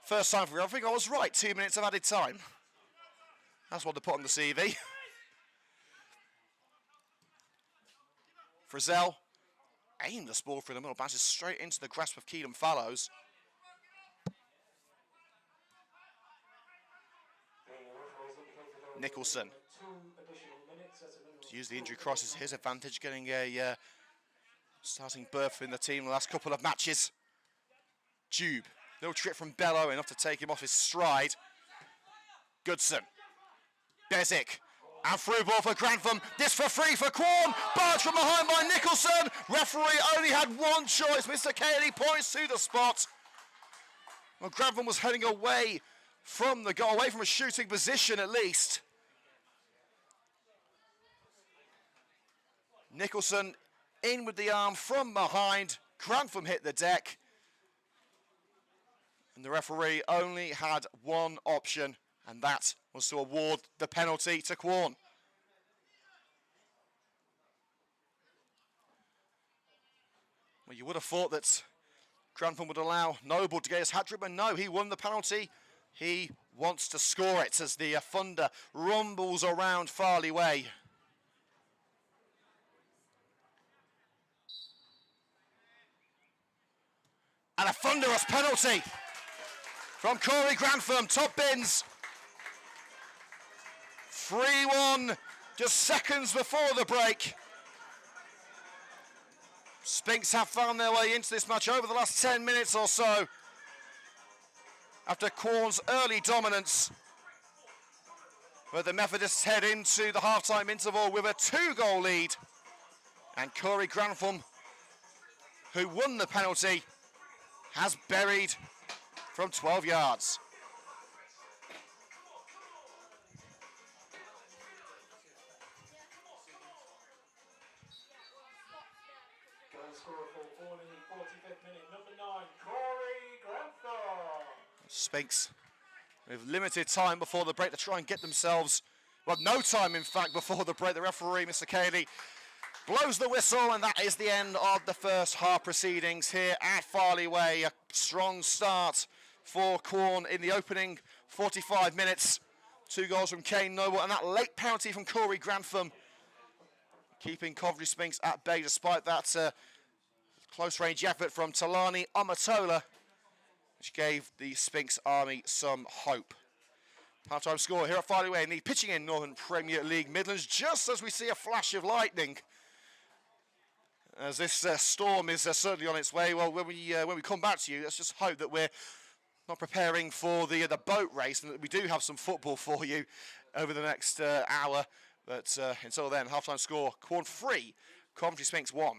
first time for me. I think I was right. 2 minutes of added time. That's what they put on the CV. Frizzell aimed the ball through the middle, bounces straight into the grasp of Keelan Fallows. Nicholson. To use the injury crisis to his advantage, getting a starting berth in the team the last couple of matches. Jube. Little trick from Bello, enough to take him off his stride. Goodson. Bezic. And through ball for Grantham. This for free for Quorn. Barge from behind by Nicholson. Referee only had one choice. Mr. Cayley points to the spot. Well, Grantham was heading away from the goal, away from a shooting position at least. Nicholson in with the arm from behind. Grantham hit the deck. And the referee only had one option, and that was to award the penalty to Quorn. Well, you would have thought that Grantham would allow Noble to get his hat-trick, but no, he won the penalty. He wants to score it as the thunder rumbles around Farley Way. And a thunderous penalty from Corey Grantham, top bins. 3-1, just seconds before the break. Sphinx have found their way into this match over the last 10 minutes or so. After Quorn's early dominance. But the Methodists head into the half-time interval with a 2-goal lead. And Corey Grantham, who won the penalty, has buried from 12 yards. Goal scorer for Quorn in the 45th minute, number 9, Corey Grantham. Sphinx with limited time before the break to try and get themselves, well, no time in fact before the break. The referee, Mr. Cayley, blows the whistle, and that is the end of the first half proceedings here at Farley Way. A strong start for Quorn in the opening 45 minutes. 2 goals from Kane Noble, and that late penalty from Corey Grantham, keeping Coventry Sphinx at bay despite that close-range effort from Talani Amatola, which gave the Sphinx Army some hope. Half-time score here at Farley Way in the pitching in Northern Premier League Midlands, just as we see a flash of lightning, as this storm is certainly on its way. Well, when we come back to you, let's just hope that we're not preparing for the boat race, and that we do have some football for you over the next hour. But until then, half-time score, Quorn 3, Coventry Sphinx 1.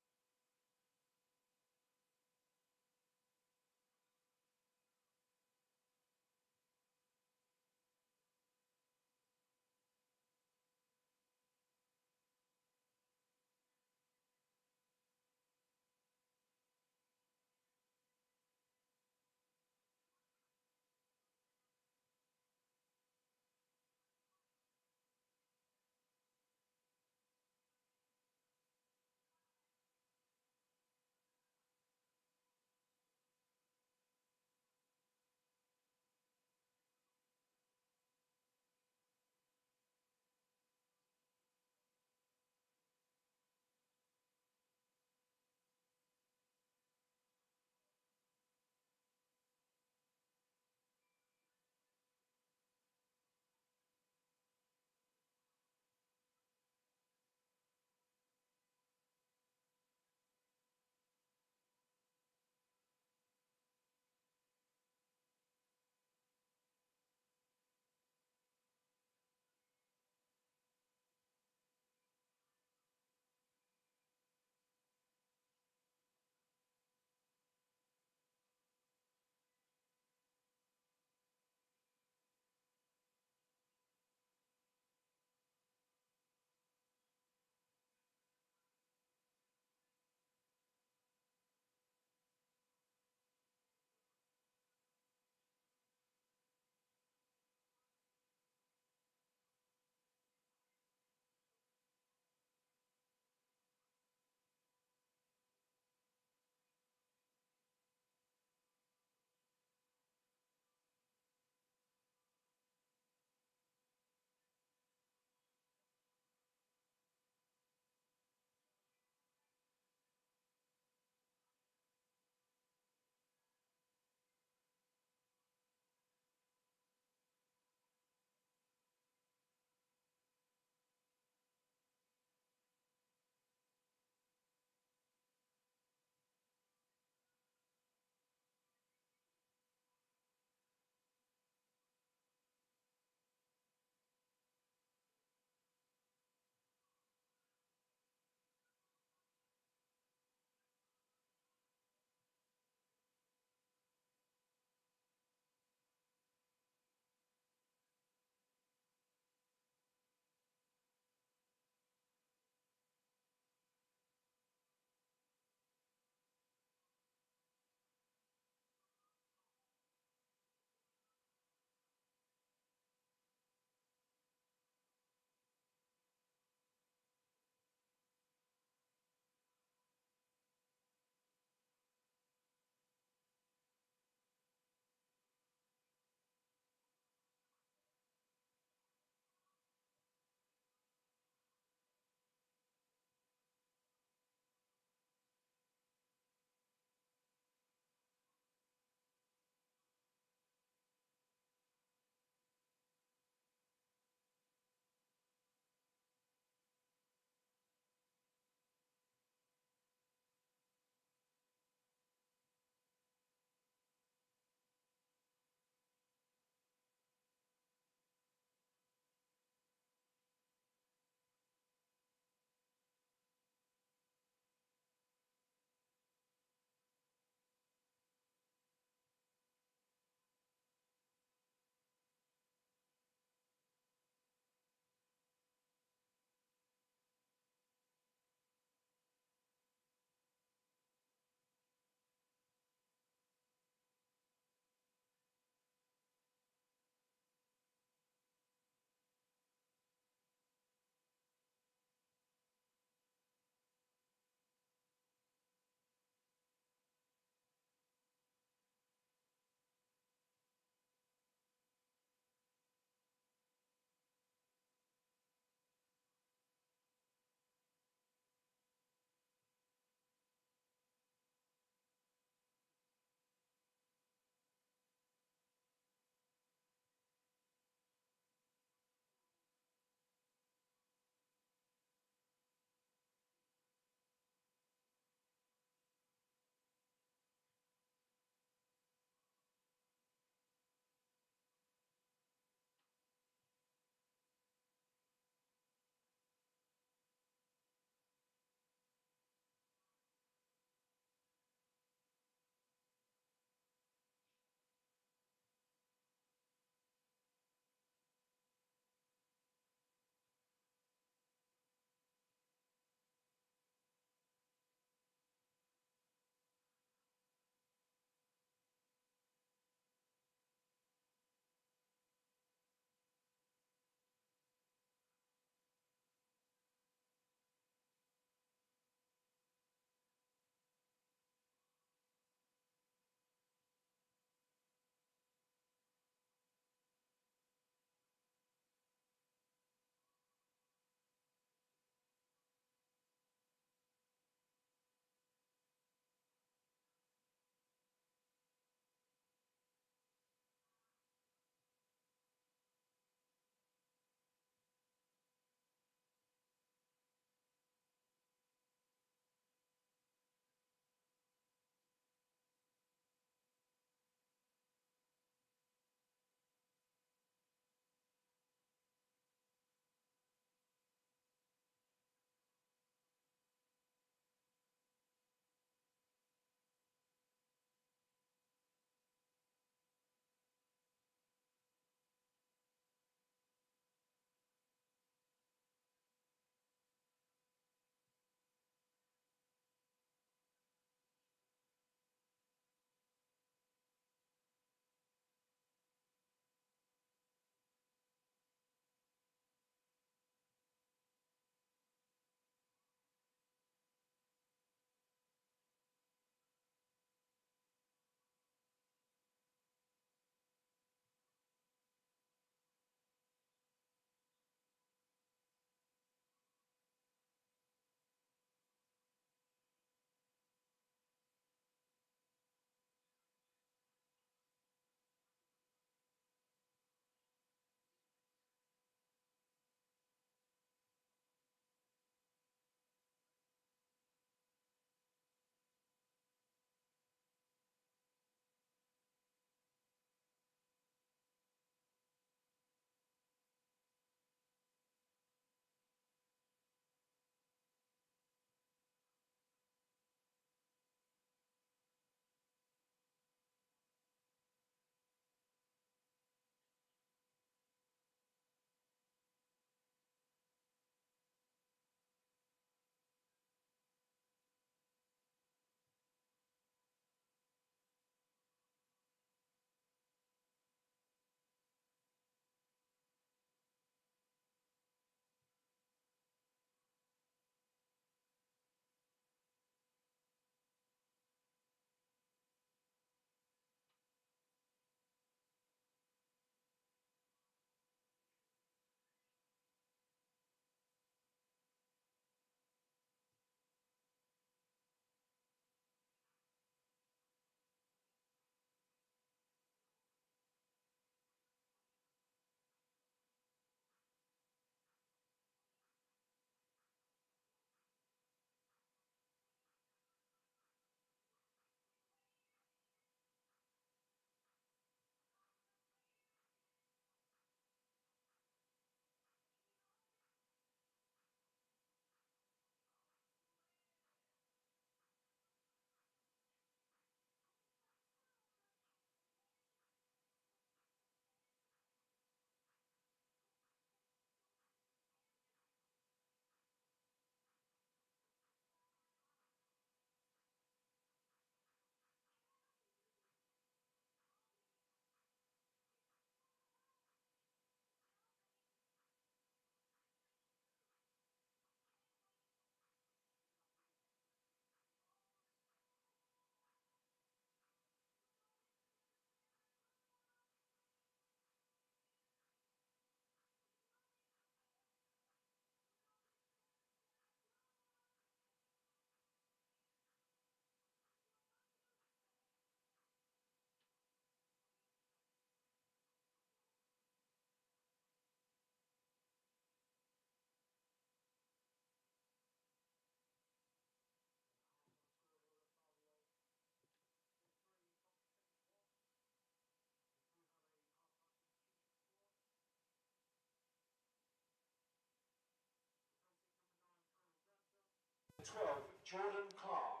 12, Jordan Clark.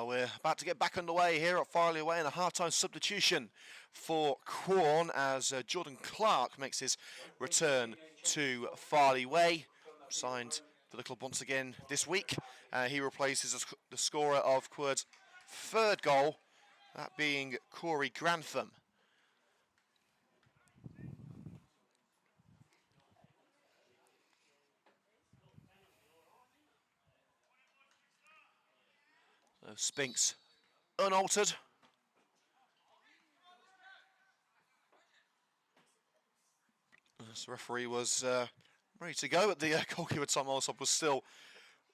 We're about to get back underway here at Farley Way in a half-time substitution for Quorn as Jordan Clark makes his return to Farley Way. Signed for the club once again this week. He replaces the scorer of Quorn's third goal, that being Corey Grantham. So Sphinx unaltered. This referee was ready to go, but the goalkeeper Tom Alsop was still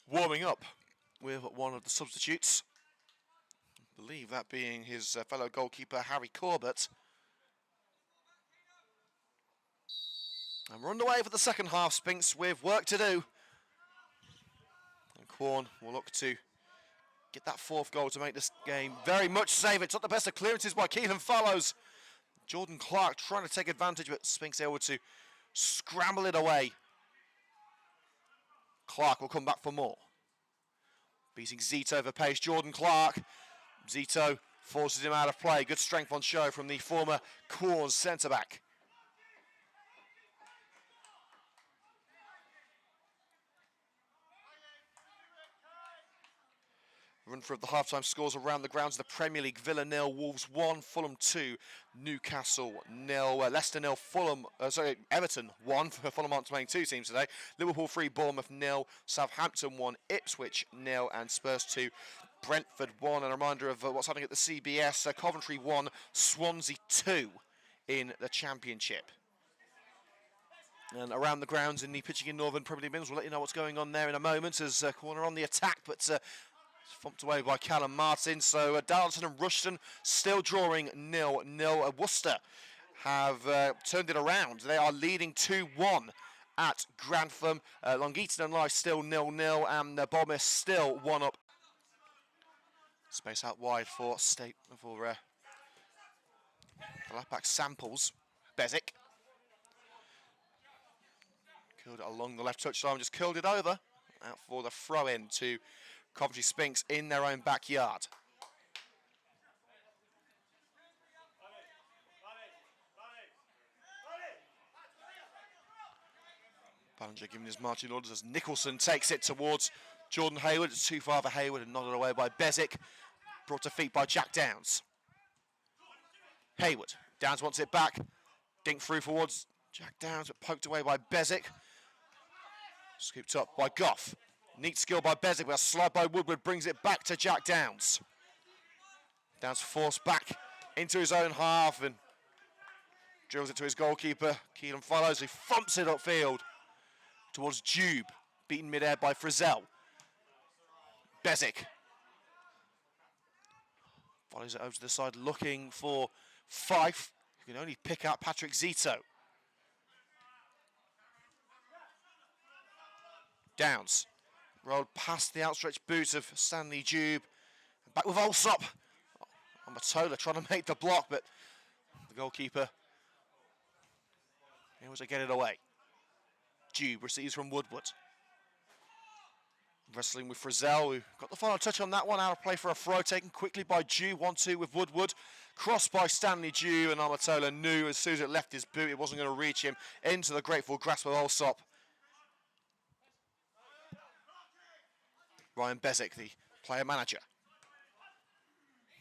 warming up with one of the substitutes. I believe that being his fellow goalkeeper Harry Corbett. And we're underway for the second half, Sphinx, with work to do. And Quorn will look to get that fourth goal to make this game very much safe. It's not the best of clearances by Keelan Fallows. Jordan Clark trying to take advantage, but Sphinx able to scramble it away. Clark will come back for more. Beating Zito for pace, Jordan Clark. Zito forces him out of play. Good strength on show from the former Quorn centre-back. Run through the half-time scores around the grounds of the Premier League. Villa 0, Wolves 1, Fulham 2, Newcastle 0, Leicester 0, Everton 1, for Fulham aren't playing two teams today. Liverpool 3, Bournemouth 0, Southampton 1, Ipswich 0, and Spurs 2, Brentford 1. And a reminder of what's happening at the CBS, Coventry 1, Swansea 2 in the Championship. And around the grounds in the pitching in Northern Premier League, we'll let you know what's going on there in a moment as Corner on the attack, but thumped away by Callum Martin. So Darlington and Rushton still drawing 0-0. Worcester have turned it around. They are leading 2-1 at Grantham. Long Eaton and Life still 0-0, and Bournemouth still 1 up. Space out wide for left-back Samples. Bezic killed it along the left touchline, just curled it over. Out for the throw-in to Coventry Sphinx in their own backyard. Ballinger giving his marching orders as Nicholson takes it towards Jordan Hayward. It's too far for Hayward and nodded away by Bezic. Brought to feet by Jack Downs. Hayward. Downs wants it back. Dink through towards Jack Downs, but poked away by Bezic. Scooped up by Goff. Neat skill by Bezic, but a slide by Woodward brings it back to Jack Downs. Downs forced back into his own half and drills it to his goalkeeper, Keelan Fallows, who thumps it upfield towards Jube, beaten mid-air by Frizzell. Bezic follows it over to the side, looking for Fife, who can only pick out Patrick Zito. Downs. Rolled past the outstretched boots of Stanley Jube. Back with Alsop. Matola trying to make the block, but the goalkeeper able to get it away. Jube receives from Woodward. Wrestling with Frizzell, who got the final touch on that one. Out of play for a throw, taken quickly by Jube. 1-2 with Woodward. Crossed by Stanley Jube, and Amatola knew as soon as it left his boot, it wasn't going to reach him. Into the grateful grasp of Alsop. Ryan Bezic, the player manager.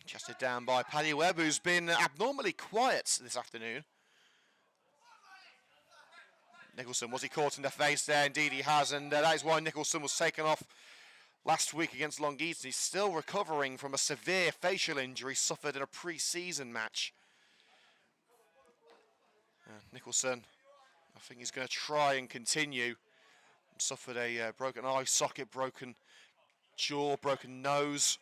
Chested down by Paddy Webb, who's been abnormally quiet this afternoon. Nicholson, was he caught in the face there? Indeed he has, and that is why Nicholson was taken off last week against Long Eaton. He's still recovering from a severe facial injury suffered in a pre-season match. Nicholson, I think he's going to try and continue. Suffered a broken eye socket, broken jaw, broken nose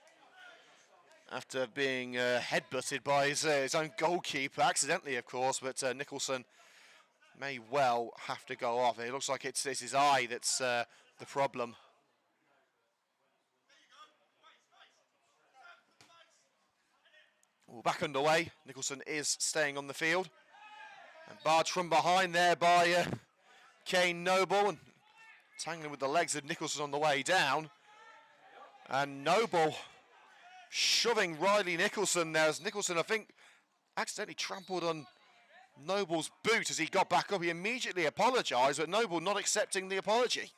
after being headbutted by his own goalkeeper, accidentally of course, but Nicholson may well have to go off. It looks like it's his eye that's the problem. Well, back underway. Nicholson is staying on the field. And barged from behind there by Kane Noble. And tangling with the legs of Nicholson on the way down. And Noble shoving Riley Nicholson there, as Nicholson, I think, accidentally trampled on Noble's boot as he got back up. He immediately apologised, but Noble not accepting the apology.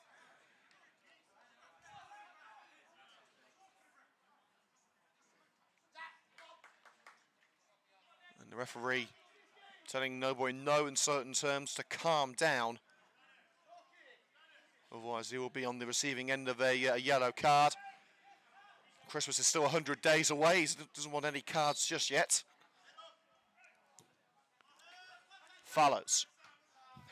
And the referee telling Noble in no uncertain terms to calm down. Otherwise he will be on the receiving end of a yellow card. Christmas is still 100 days away. He doesn't want any cards just yet. Follows.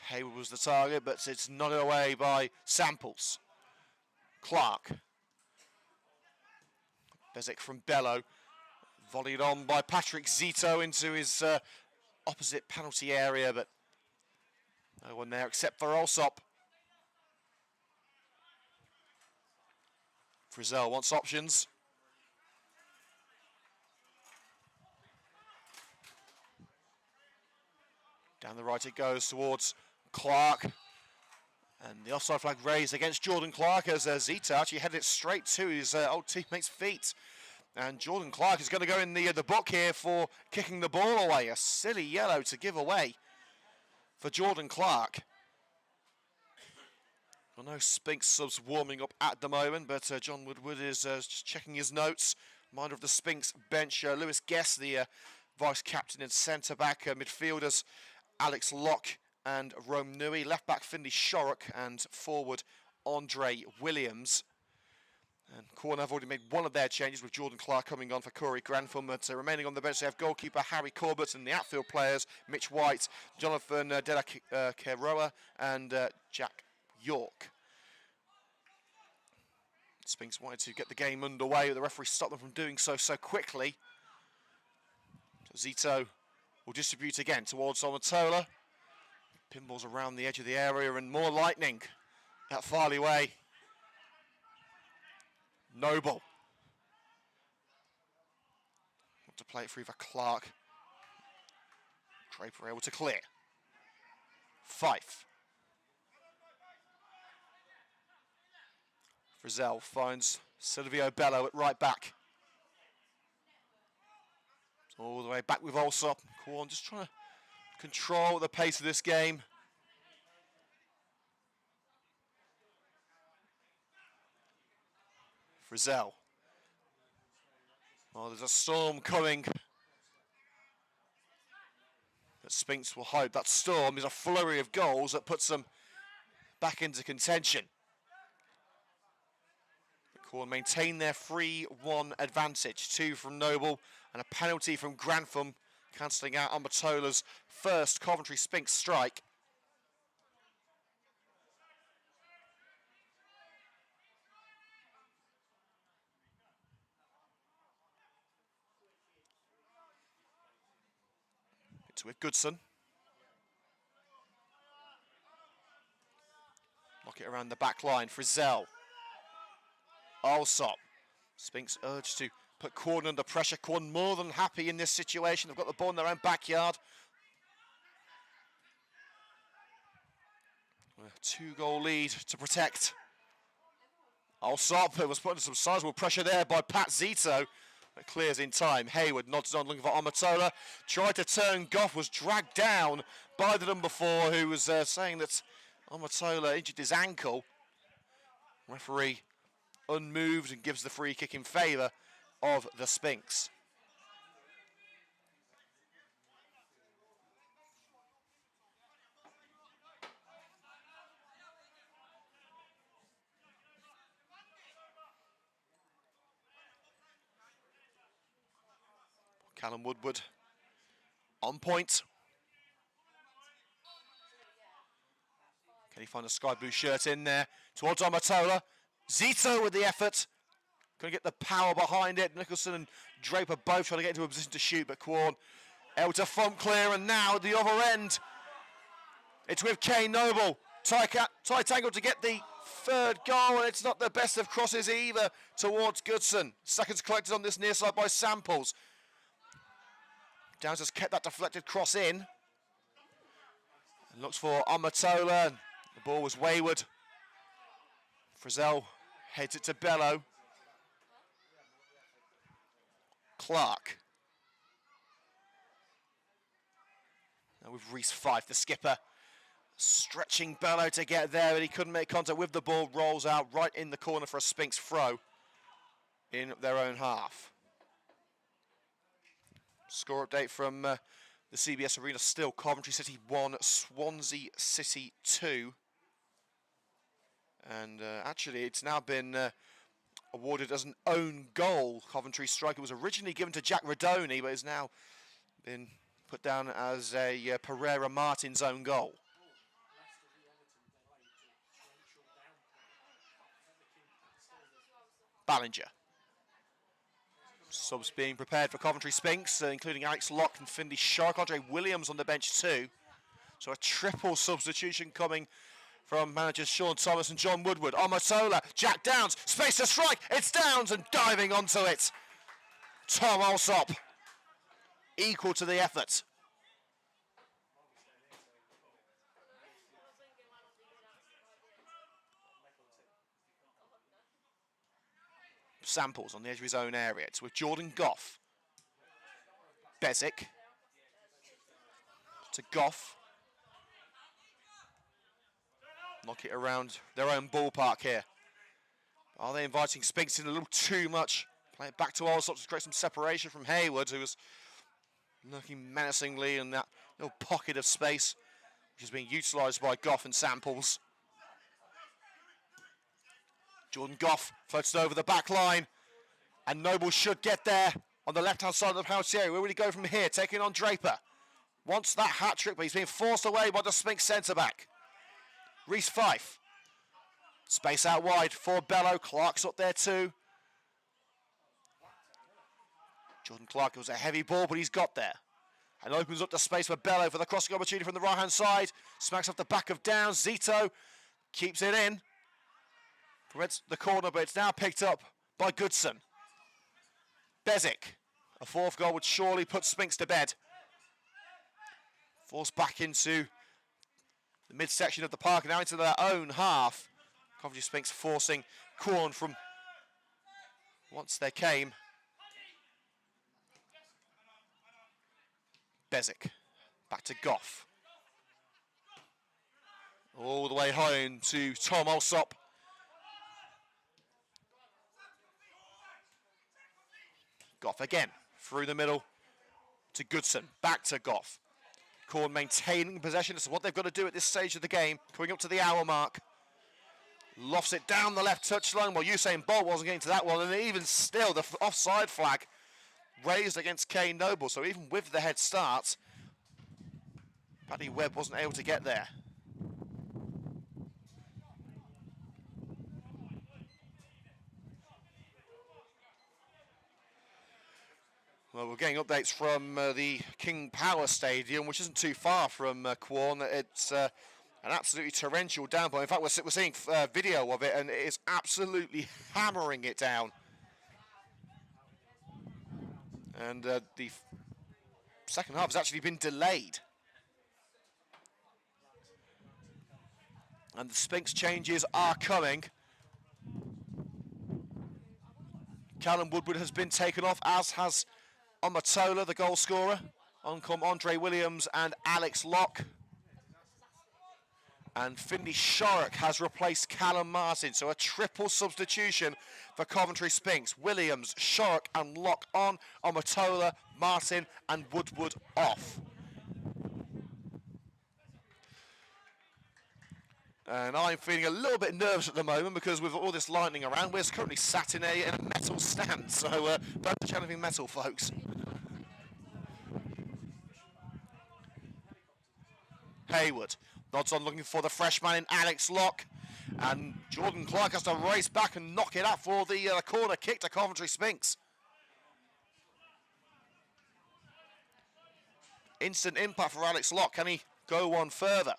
Hayward was the target, but it's nodded away by Samples. Clark. Bezic from Bello. Volleyed on by Patrick Zito into his opposite penalty area, but no one there except for Alsop. Frizzell wants options. Down the right it goes towards Clark. And the offside flag raised against Jordan Clark as Zita actually headed it straight to his old teammate's feet. And Jordan Clark is going to go in the book here for kicking the ball away. A silly yellow to give away for Jordan Clark. Well, no Sphinx subs warming up at the moment, but John Woodward is just checking his notes. Minder of the Sphinx bench, Lewis Guest, the vice-captain and centre-back. Midfielders, Alex Locke and Rome Nui. Left-back, Finley Shorrock, and forward, Andre Williams. And Quorn have already made one of their changes, with Jordan Clark coming on for Corey Grantham. But remaining on the bench, they have goalkeeper Harry Corbett and the outfield players, Mitch White, Jonathan Della Keroa, and Jack York. Sphinx wanted to get the game underway, but the referee stopped them from doing so quickly. So Zito will distribute again towards Omatola. Pinballs around the edge of the area and more lightning at Farley Way. Noble. Want to play it free for Clark. Draper able to clear. Fife. Frizzell finds Silvio Bello at right back. All the way back with Alsop. Quorn just trying to control the pace of this game. Frizzell. Oh, there's a storm coming. But Sphinx will hope that storm is a flurry of goals that puts them back into contention. Quorn maintain their 3-1 advantage. 2 from Noble and a penalty from Grantham, cancelling out Amatola's first Coventry Sphinx strike. It's with Goodson. Knock it around the back line. Frizzell. Alsop. Sphinx urged to put Quorn under pressure. Quorn more than happy in this situation. They've got the ball in their own backyard. A 2-goal lead to protect. Alsop was put under some sizable pressure there by Pat Zito. It clears in time. Hayward nods on looking for Omatola. Tried to turn Goff, was dragged down by the number 4, who was saying that Omatola injured his ankle. Referee unmoved and gives the free kick in favour of the Sphinx. Callum Woodward on point. Can he find a sky blue shirt in there towards Omatola? Zito with the effort. Going to get the power behind it. Nicholson and Draper both trying to get into a position to shoot, but Quorn able to front clear, and now at the other end, it's with Kane Noble. Tight angle to get the 3rd goal, and it's not the best of crosses either towards Goodson. Seconds collected on this near side by Samples. Downs has kept that deflected cross in. And looks for Omatola. The ball was wayward. Frizzell heads it to Bello. Clark. Now with Reese Fife, the skipper, stretching Bello to get there, but he couldn't make contact with the ball. Rolls out right in the corner for a Sphinx throw in their own half. Score update from the CBS Arena still. Coventry City 1, Swansea City 2. And actually, it's now been awarded as an own goal. Coventry striker was originally given to Jack Radoni, but has now been put down as a Pereira Martin's own goal. Ballinger. Subs being prepared for Coventry Sphinx, including Alex Locke and Finley Shark. Andre Williams on the bench too. So a triple substitution coming from managers Sean Thomas and John Woodward. Omotola, Jack Downs, space to strike, it's Downs and diving onto it. Tom Alsop, equal to the effort. Samples on the edge of his own area. It's with Jordan Goff. Bezic to Goff. Knock it around their own ballpark here. Are they inviting Sphinx in a little too much? Play it back to Alsop to create some separation from Hayward, who was looking menacingly in that little pocket of space, which is being utilised by Goff and Samples. Jordan Goff floats it over the back line, and Noble should get there on the left-hand side of the penalty area. Where will he go from here? Taking on Draper. Wants that hat-trick, but he's being forced away by the Sphinx centre-back. Reese Fife. Space out wide for Bello. Clark's up there too. Jordan Clark, it was a heavy ball, but he's got there. And opens up the space for Bello for the crossing opportunity from the right-hand side. Smacks off the back of Downs. Zito keeps it in. Prevents the corner, but it's now picked up by Goodson. Bezic. A fourth goal would surely put Sphinx to bed. Forced back into the midsection of the park, now into their own half. Coventry Sphinx forcing Quorn from once they came. Bezic. Back to Goff. All the way home to Tom Alsop. Goff again, through the middle to Goodson, back to Goff. Quorn maintaining possession. This is what they've got to do at this stage of the game, coming up to the hour mark. Lofts it down the left touchline. Well, Usain Bolt wasn't getting to that one, and even still, the offside flag raised against Kane Noble. So even with the head start, Paddy Webb wasn't able to get there. Well, we're getting updates from the King Power Stadium, which isn't too far from Quorn. It's an absolutely torrential downpour. In fact, we're seeing video of it, and it is absolutely hammering it down. And the second half has actually been delayed. And the Sphinx changes are coming. Callum Woodward has been taken off, as has Omotola, the goal scorer. On come Andre Williams and Alex Locke. And Finley Sharrock has replaced Callum Martin. So a triple substitution for Coventry Sphinx. Williams, Sharrock and Locke on. Omotola, Martin and Woodward off. And I'm feeling a little bit nervous at the moment because with all this lightning around, we're currently sat in a metal stand. So don't touch anything metal, folks. Hayward nods on, looking for the freshman in Alex Locke. And Jordan Clark has to race back and knock it out for the corner kick to Coventry Sphinx. Instant impact for Alex Locke. Can he go one further?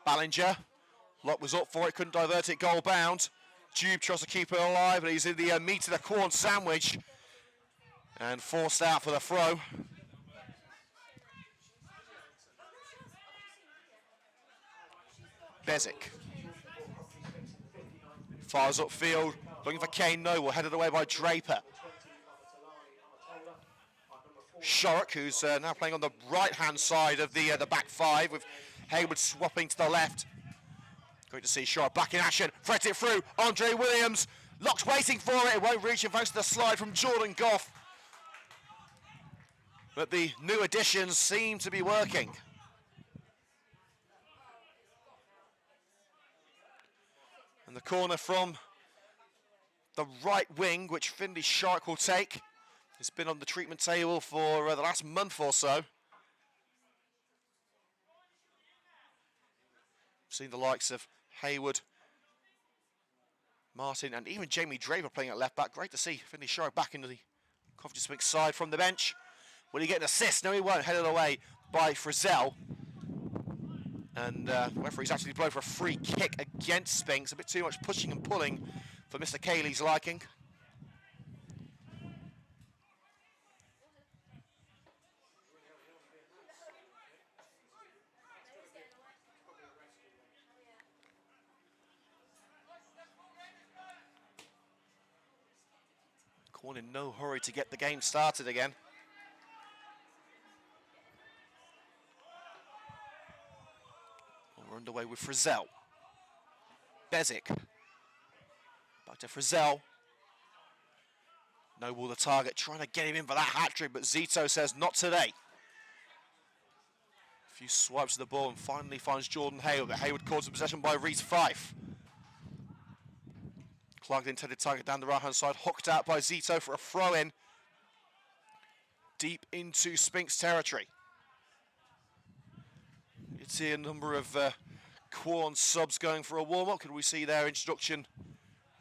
Ballinger. Locke was up for it, couldn't divert it, goal bound. Dube tries to keep it alive, but he's in the meat of the Quorn sandwich. And forced out for the throw. Bezic. Fires upfield, looking for Kane Noble, headed away by Draper. Shorrock, who's now playing on the right-hand side of the back five, with Hayward swapping to the left. Great to see Shorrock back in action, threads it through, Andre Williams, Locke's waiting for it, it won't reach him thanks to the slide from Jordan Goff. But the new additions seem to be working. And the corner from the right wing, which Finley Shark will take. He's been on the treatment table for the last month or so. Seen the likes of Hayward, Martin, and even Jamie Draper playing at left back. Great to see Finley Shark back into the Coventry Sphinx side from the bench. Will he get an assist? No, he won't. Headed away by Frizzell. And referee's actually blown for a free kick against Sphinx. A bit too much pushing and pulling for Mr. Cayley's liking. Quorn in no hurry to get the game started again. We're underway with Frizzell. Bezic. Back to Frizzell. Noble the target, trying to get him in for that hat-trick, but Zito says not today. A few swipes of the ball and finally finds Jordan Hayward, but Hayward calls the possession by Reese Fife. Clark, the intended target down the right-hand side, hooked out by Zito for a throw-in deep into Sphinx territory. You see a number of Quorn subs going for a warm-up. Could we see their introduction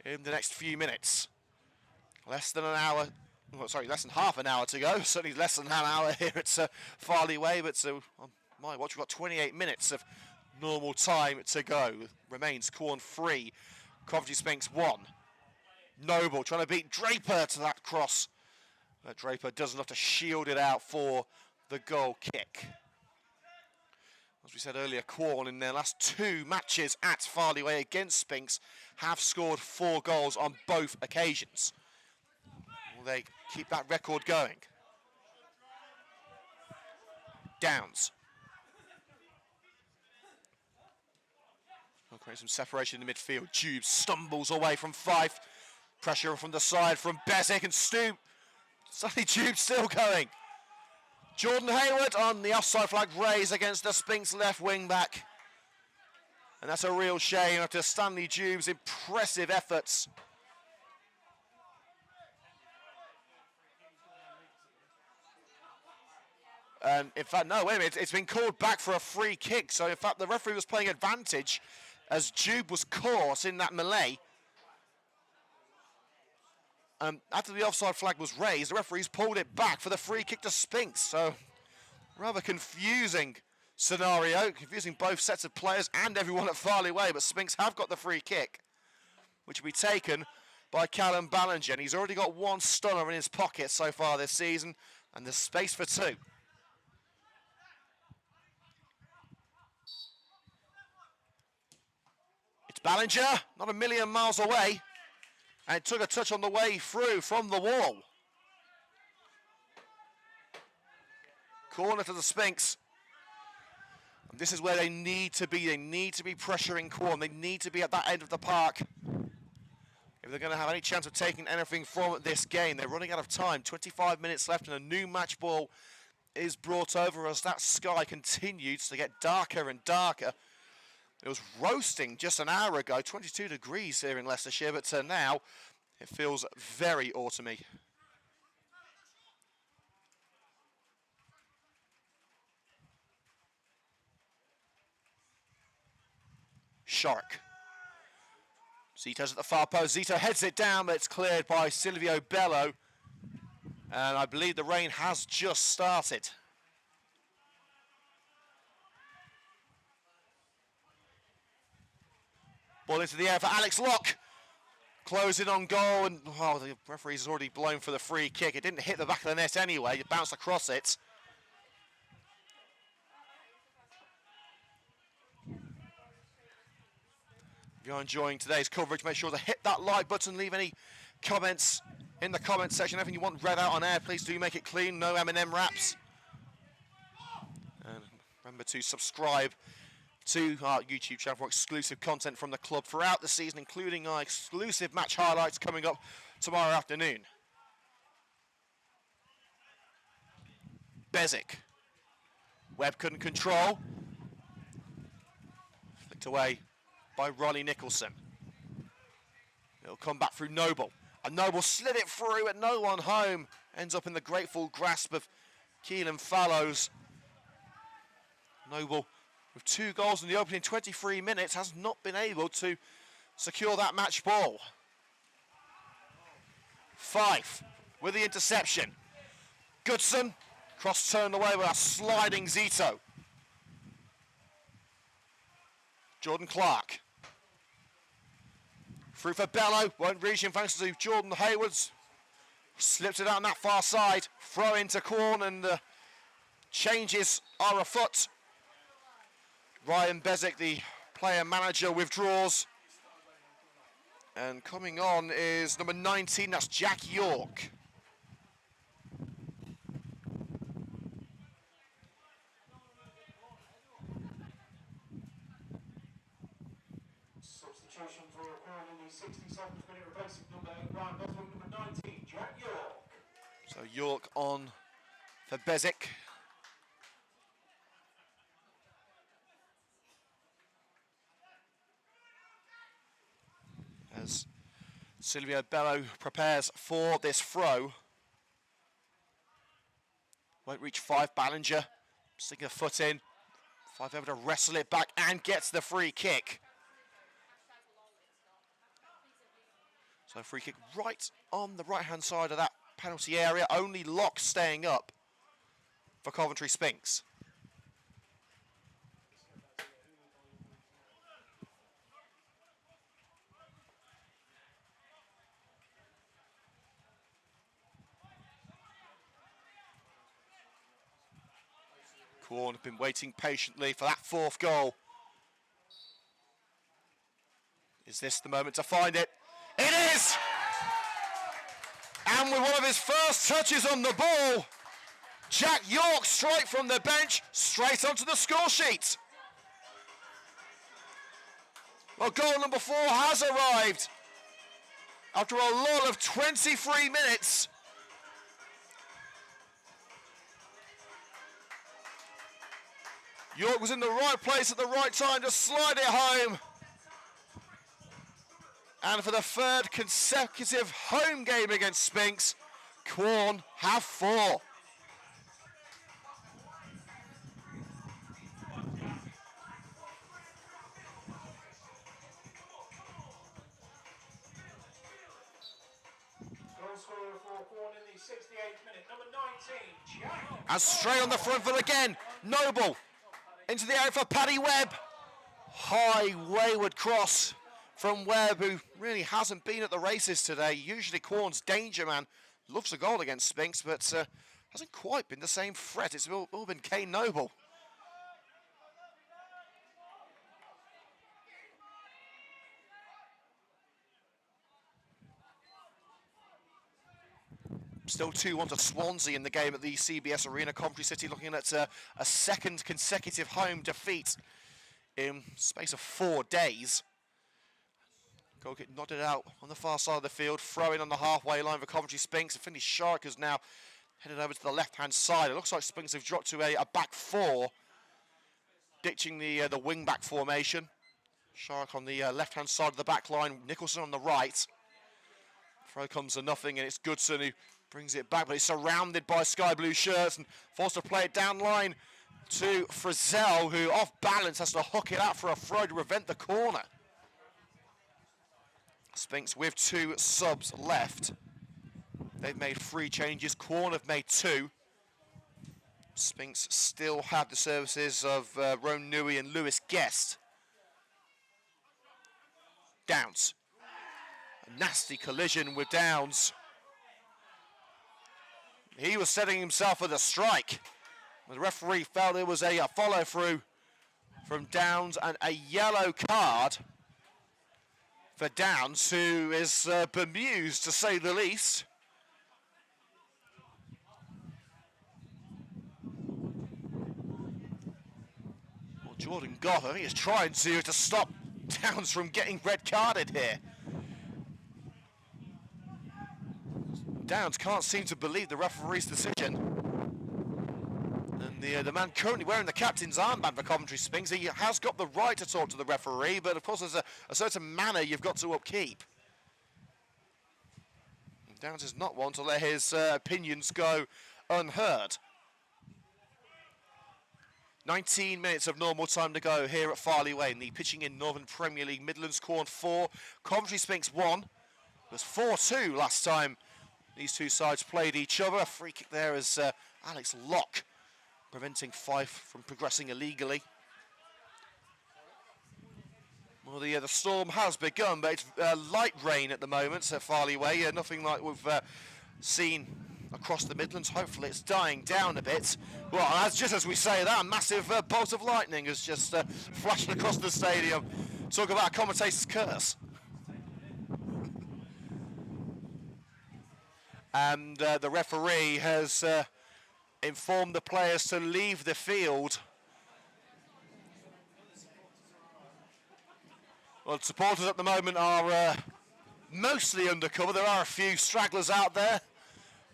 in the next few minutes? Less than an hour, well, sorry, less than half an hour to go. Certainly less than an hour here at Farley Way, but on my watch, we've got 28 minutes of normal time to go. Remains Quorn 3, Coventry Sphinx 1. Noble trying to beat Draper to that cross. Draper does enough to shield it out for the goal kick. As we said earlier, Quorn in their last 2 matches at Farley Way against Sphinx have scored 4 goals on both occasions. Will they keep that record going? Downs. Will create some separation in the midfield. Jube stumbles away from Fife. Pressure from the side from Bezic and Stoop. Suddenly Jube still going. Jordan Hayward on the offside flag raised against the Sphinx left wing back. And that's a real shame after Stanley Jube's impressive efforts. And in fact, no, wait a minute, it's been called back for a free kick. So in fact, the referee was playing advantage as Jube was caught in that melee. After the offside flag was raised, the referees pulled it back for the free kick to Sphinx. So, rather confusing scenario, confusing both sets of players and everyone at Farley Way. But Sphinx have got the free kick, which will be taken by Callum Ballinger. And he's already got 1 stunner in his pocket so far this season, and there's space for 2. It's Ballinger, not a million miles away. And it took a touch on the way through from the wall. Corner to the Sphinx. And this is where they need to be. They need to be pressuring Quorn. They need to be at that end of the park. If they're going to have any chance of taking anything from this game, they're running out of time. 25 minutes left and a new match ball is brought over as that sky continues to get darker and darker. It was roasting just an hour ago, 22 degrees here in Leicestershire, but now it feels very autumny. Shark. Zito's at the far post. Zito heads it down, but it's cleared by Silvio Bello. And I believe the rain has just started. Ball into the air for Alex Locke. closing on goal, and oh, the referee's already blown for the free kick. It didn't hit the back of the net anyway, it bounced across it. If you're enjoying today's coverage, make sure to hit that like button, leave any comments in the comment section. Anything you want read out on air, please do make it clean, no M&M raps. And remember to subscribe to our YouTube channel for exclusive content from the club throughout the season, including our exclusive match highlights coming up tomorrow afternoon. Bezic. Webb couldn't control. Flicked away by Riley Nicholson. It'll come back through Noble. And Noble slid it through, but no one home. Ends up in the grateful grasp of Keelan Fallows. Noble, with 2 goals in the opening 23 minutes, has not been able to secure that match ball. Fife with the interception. Goodson, cross turned away with a sliding Zito. Jordan Clark. Through for Bello, won't reach him thanks to Jordan Haywards. Slips it out on that far side. Throw into Quorn, and the changes are afoot. Ryan Bezic, the player manager, withdraws. And coming on is number 19, that's Jack York. Substitution for Quorn in the 67th minute, replacing number 8, Ryan Bezic, number 19, Jack York. So York on for Bezic. As Silvio Bello prepares for this throw. Won't reach Fife. Ballinger sticking a foot in. Fife able to wrestle it back and gets the free kick. So free kick right on the right-hand side of that penalty area. Only Locke staying up for Coventry Sphinx. Quorn have been waiting patiently for that 4th goal. Is this the moment to find it? It is! And with one of his first touches on the ball, Jack York straight from the bench, straight onto the score sheet. Well, goal number 4 has arrived after a lull of 23 minutes. York was in the right place at the right time to slide it home. And for the 3rd consecutive home game against Sphinx, Quorn have 4. Goal scorer for Quorn in the 68th minute, number 19, Jack. And straight on the front foot again, Noble into the area for Paddy Webb. High wayward cross from Webb, who really hasn't been at the races today. Usually Quorn's danger man, loves a goal against Sphinx, but hasn't quite been the same threat. It's all been Kane Noble. Still 2-1 to Swansea in the game at the CBS Arena. Coventry City looking at a 2nd consecutive home defeat in space of 4 days. Goal get nodded out on the far side of the field. Throw in on the halfway line for Coventry Sphinx. And Finney Shark is now headed over to the left-hand side. It looks like Sphinx have dropped to a back 4, ditching the wing-back formation. Shark on the left-hand side of the back line. Nicholson on the right. Throw comes to nothing, and it's Goodson who brings it back, but he's surrounded by sky blue shirts and forced to play it down line to Frizzell, who off balance has to hook it out for a throw to prevent the corner. Sphinx with 2 subs left. They've made 3 changes. Quorn have made 2. Sphinx still have the services of Roan Nui and Lewis Guest. Downs. nasty collision with Downs. He was setting himself for the strike. The referee felt it was a follow through from Downs and a yellow card for Downs, who is bemused to say the least. Well, Jordan Goff, I think, is trying to stop Downs from getting red carded here. Downs can't seem to believe the referee's decision. And the man currently wearing the captain's armband for Coventry Sphinx, he has got the right to talk to the referee, but of course there's a certain manner you've got to upkeep. And Downs is not one to let his opinions go unheard. 19 minutes of normal time to go here at Farley Way in the pitching in Northern Premier League. Midlands Quorn 4, Coventry Sphinx 1. It was 4-2 last time these two sides played each other. A free kick there as Alex Locke preventing Fife from progressing illegally. Well, the storm has begun, but it's light rain at the moment at Farley Way. Nothing like we've seen across the Midlands. Hopefully it's dying down a bit. Well, just as we say that, a massive bolt of lightning has just flashed across the stadium. Talk about a commentator's curse. And the referee has informed the players to leave the field. Well, supporters at the moment are mostly undercover. There are a few stragglers out there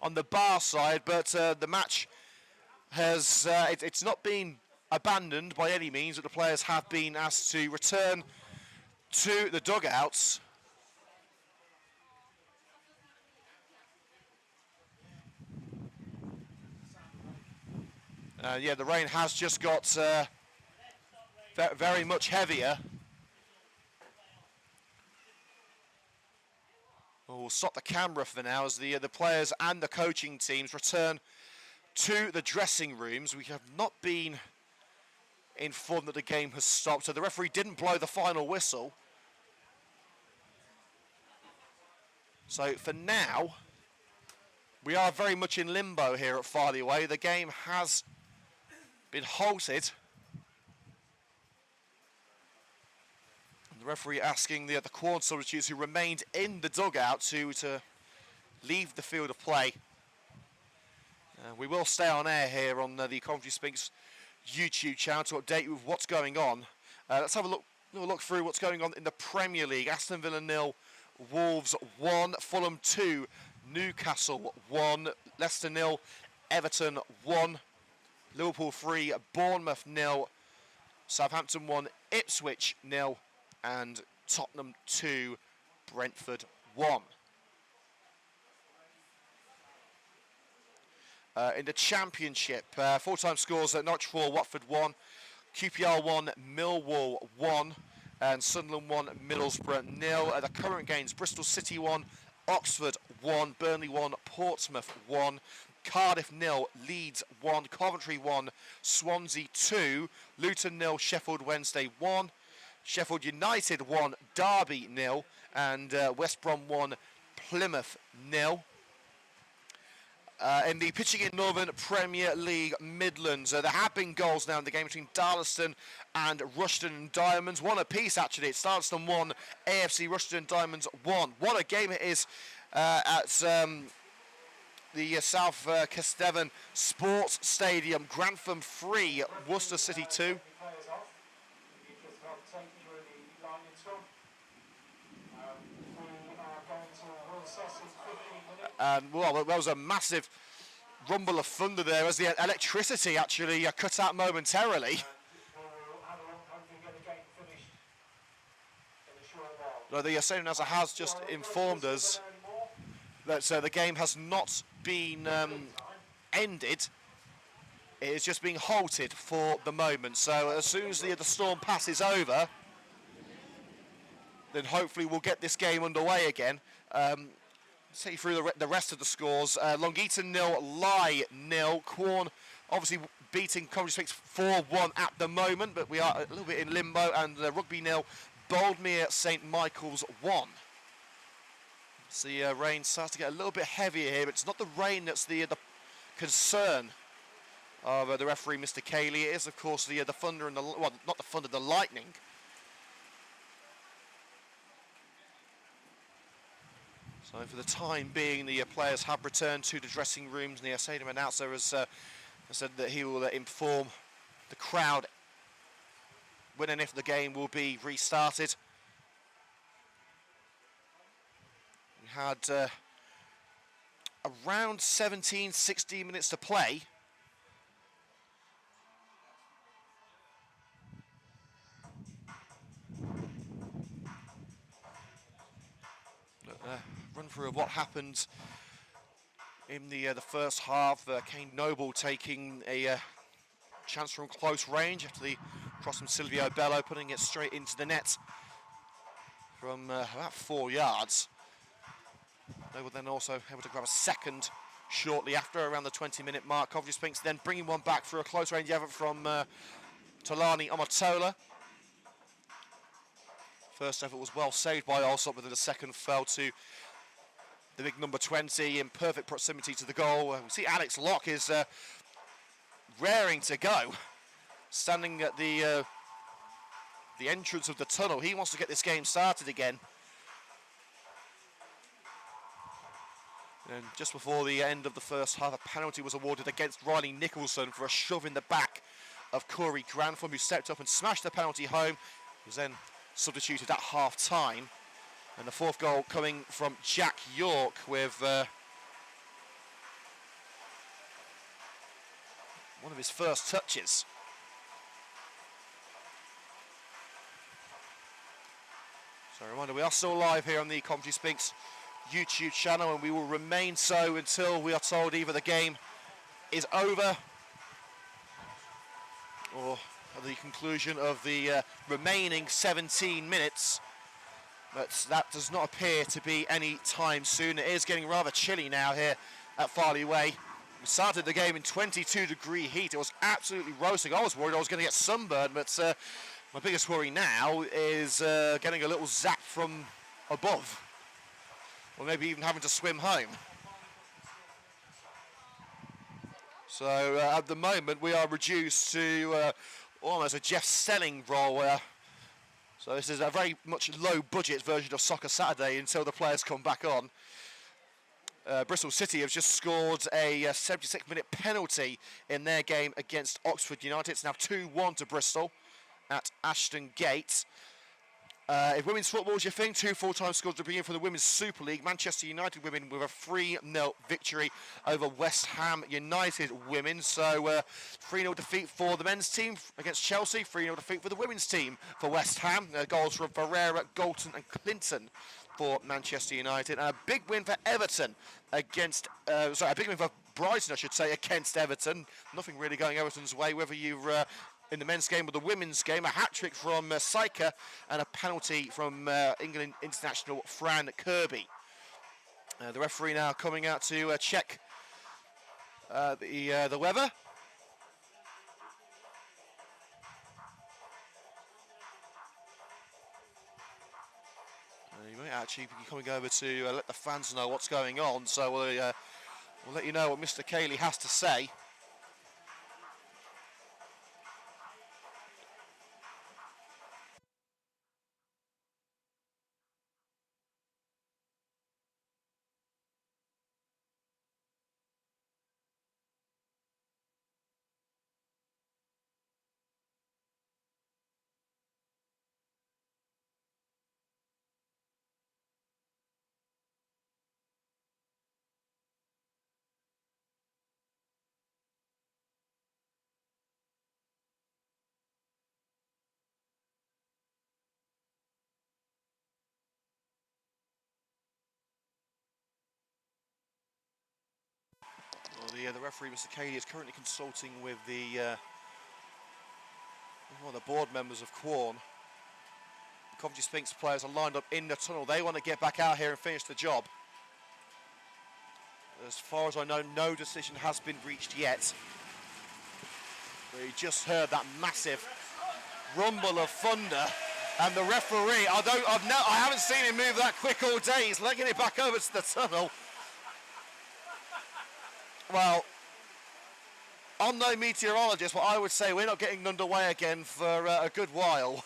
on the bar side, but the match has it's not been abandoned by any means, but the players have been asked to return to the dugouts. Yeah, the rain has just got very much heavier. We'll stop the camera for now as the players and the coaching teams return to the dressing rooms. We have not been informed that the game has stopped, so the referee didn't blow the final whistle. So for now, we are very much in limbo here at Farley Way. The game has been halted. And the referee asking the Quorn substitutes who remained in the dugout to leave the field of play. We will stay on air here on the Coventry Sphinx YouTube channel to update you with what's going on. Let's have a look through what's going on in the Premier League. Aston Villa 0, Wolves 1, Fulham 2, Newcastle 1, Leicester 0, Everton 1, Liverpool 3, Bournemouth 0, Southampton 1, Ipswich 0, and Tottenham 2, Brentford 1. In the Championship, full-time scores at Norwich 4, Watford 1, QPR 1, Millwall 1, and Sunderland 1, Middlesbrough 0. The current games, Bristol City 1, Oxford 1, Burnley 1, Portsmouth 1, Cardiff 0, Leeds 1, Coventry 1, Swansea 2, Luton 0, Sheffield Wednesday 1, Sheffield United 1, Derby 0, and West Brom 1, Plymouth 0. In the pitching in Northern Premier League Midlands, there have been goals now in the game between Darlaston and Rushden and Diamonds. One apiece, actually. It's Darlaston 1, AFC Rushden and Diamonds 1. What a game it is at the South Kesteven Sports Stadium. Grantham 3, Worcester City 2. And well, there was a massive rumble of thunder there as the electricity actually cut out momentarily. The Stadium Announcer has just informed us that the game has not been ended. It is just being halted for the moment. So as soon as the storm passes over, then hopefully we'll get this game underway again. Take you through the rest of the scores. Long Eaton 0, Lye 0. Quorn obviously beating Coventry Sphinx 4-1 at the moment, but we are a little bit in limbo. And Rugby 0, Boldmere St Michael's 1. As the rain starts to get a little bit heavier here, but it's not the rain that's the concern of the referee, Mr. Cayley. It is, of course, the thunder and well, not the thunder, the lightning. So for the time being, the players have returned to the dressing rooms, and the stadium announcer has said that he will inform the crowd when and if the game will be restarted. We had around 16 minutes to play. Run through of what happened in the first half. Kane Noble taking a chance from close range after the cross from Silvio Bello, putting it straight into the net from about 4 yards. Noble then also able to grab a second shortly after, around the 20-minute mark. Coventry Sphinx then bringing one back for a close range effort from Tolani Omotola. First effort was well saved by Alsop, but the second fell to the big number 20 in perfect proximity to the goal. We see Alex Locke is raring to go, standing at the entrance of the tunnel. He wants to get this game started again. And just before the end of the first half, a penalty was awarded against Riley Nicholson for a shove in the back of Corey Grantham, who stepped up and smashed the penalty home. He was then substituted at half-time. And the fourth goal coming from Jack York with one of his first touches. So a reminder, we are still live here on the Coventry Sphinx YouTube channel, and we will remain so until we are told either the game is over or at the conclusion of the remaining 17 minutes. But that does not appear to be any time soon. It is getting rather chilly now here at Farley Way. We started the game in 22-degree heat. It was absolutely roasting. I was worried I was going to get sunburned, but my biggest worry now is getting a little zap from above, or maybe even having to swim home. So at the moment we are reduced to almost a Jeff Stelling role. So this is a very much low-budget version of Soccer Saturday until the players come back on. Bristol City have just scored a 76-minute penalty in their game against Oxford United. It's now 2-1 to Bristol at Ashton Gate. If women's football is your thing, 2 full-time scores to begin for the Women's Super League. Manchester United women with a 3-0 victory over West Ham United women. So 3-0 defeat for the men's team against Chelsea, 3-0 defeat for the women's team for West Ham. Goals from Ferreira, Galton and Clinton for Manchester United. And a big win for Everton against, a big win for Brighton, I should say, against Everton. Nothing really going Everton's way, whether you're in the men's game or the women's game. A hat-trick from Saika and a penalty from England international Fran Kirby. The referee now coming out to check the weather. He might actually be coming over to let the fans know what's going on, so we'll let you know what Mr. Cayley has to say. Well, the referee, Mr. Cayley, is currently consulting with one of the board members of Quorn. The Coventry Sphinx players are lined up in the tunnel. They want to get back out here and finish the job. As far as I know, no decision has been reached yet. We just heard that massive rumble of thunder And the referee, I haven't seen him move that quick all day. He's legging it back over to the tunnel. Well, I'm no meteorologist, but I would say we're not getting underway again for a good while,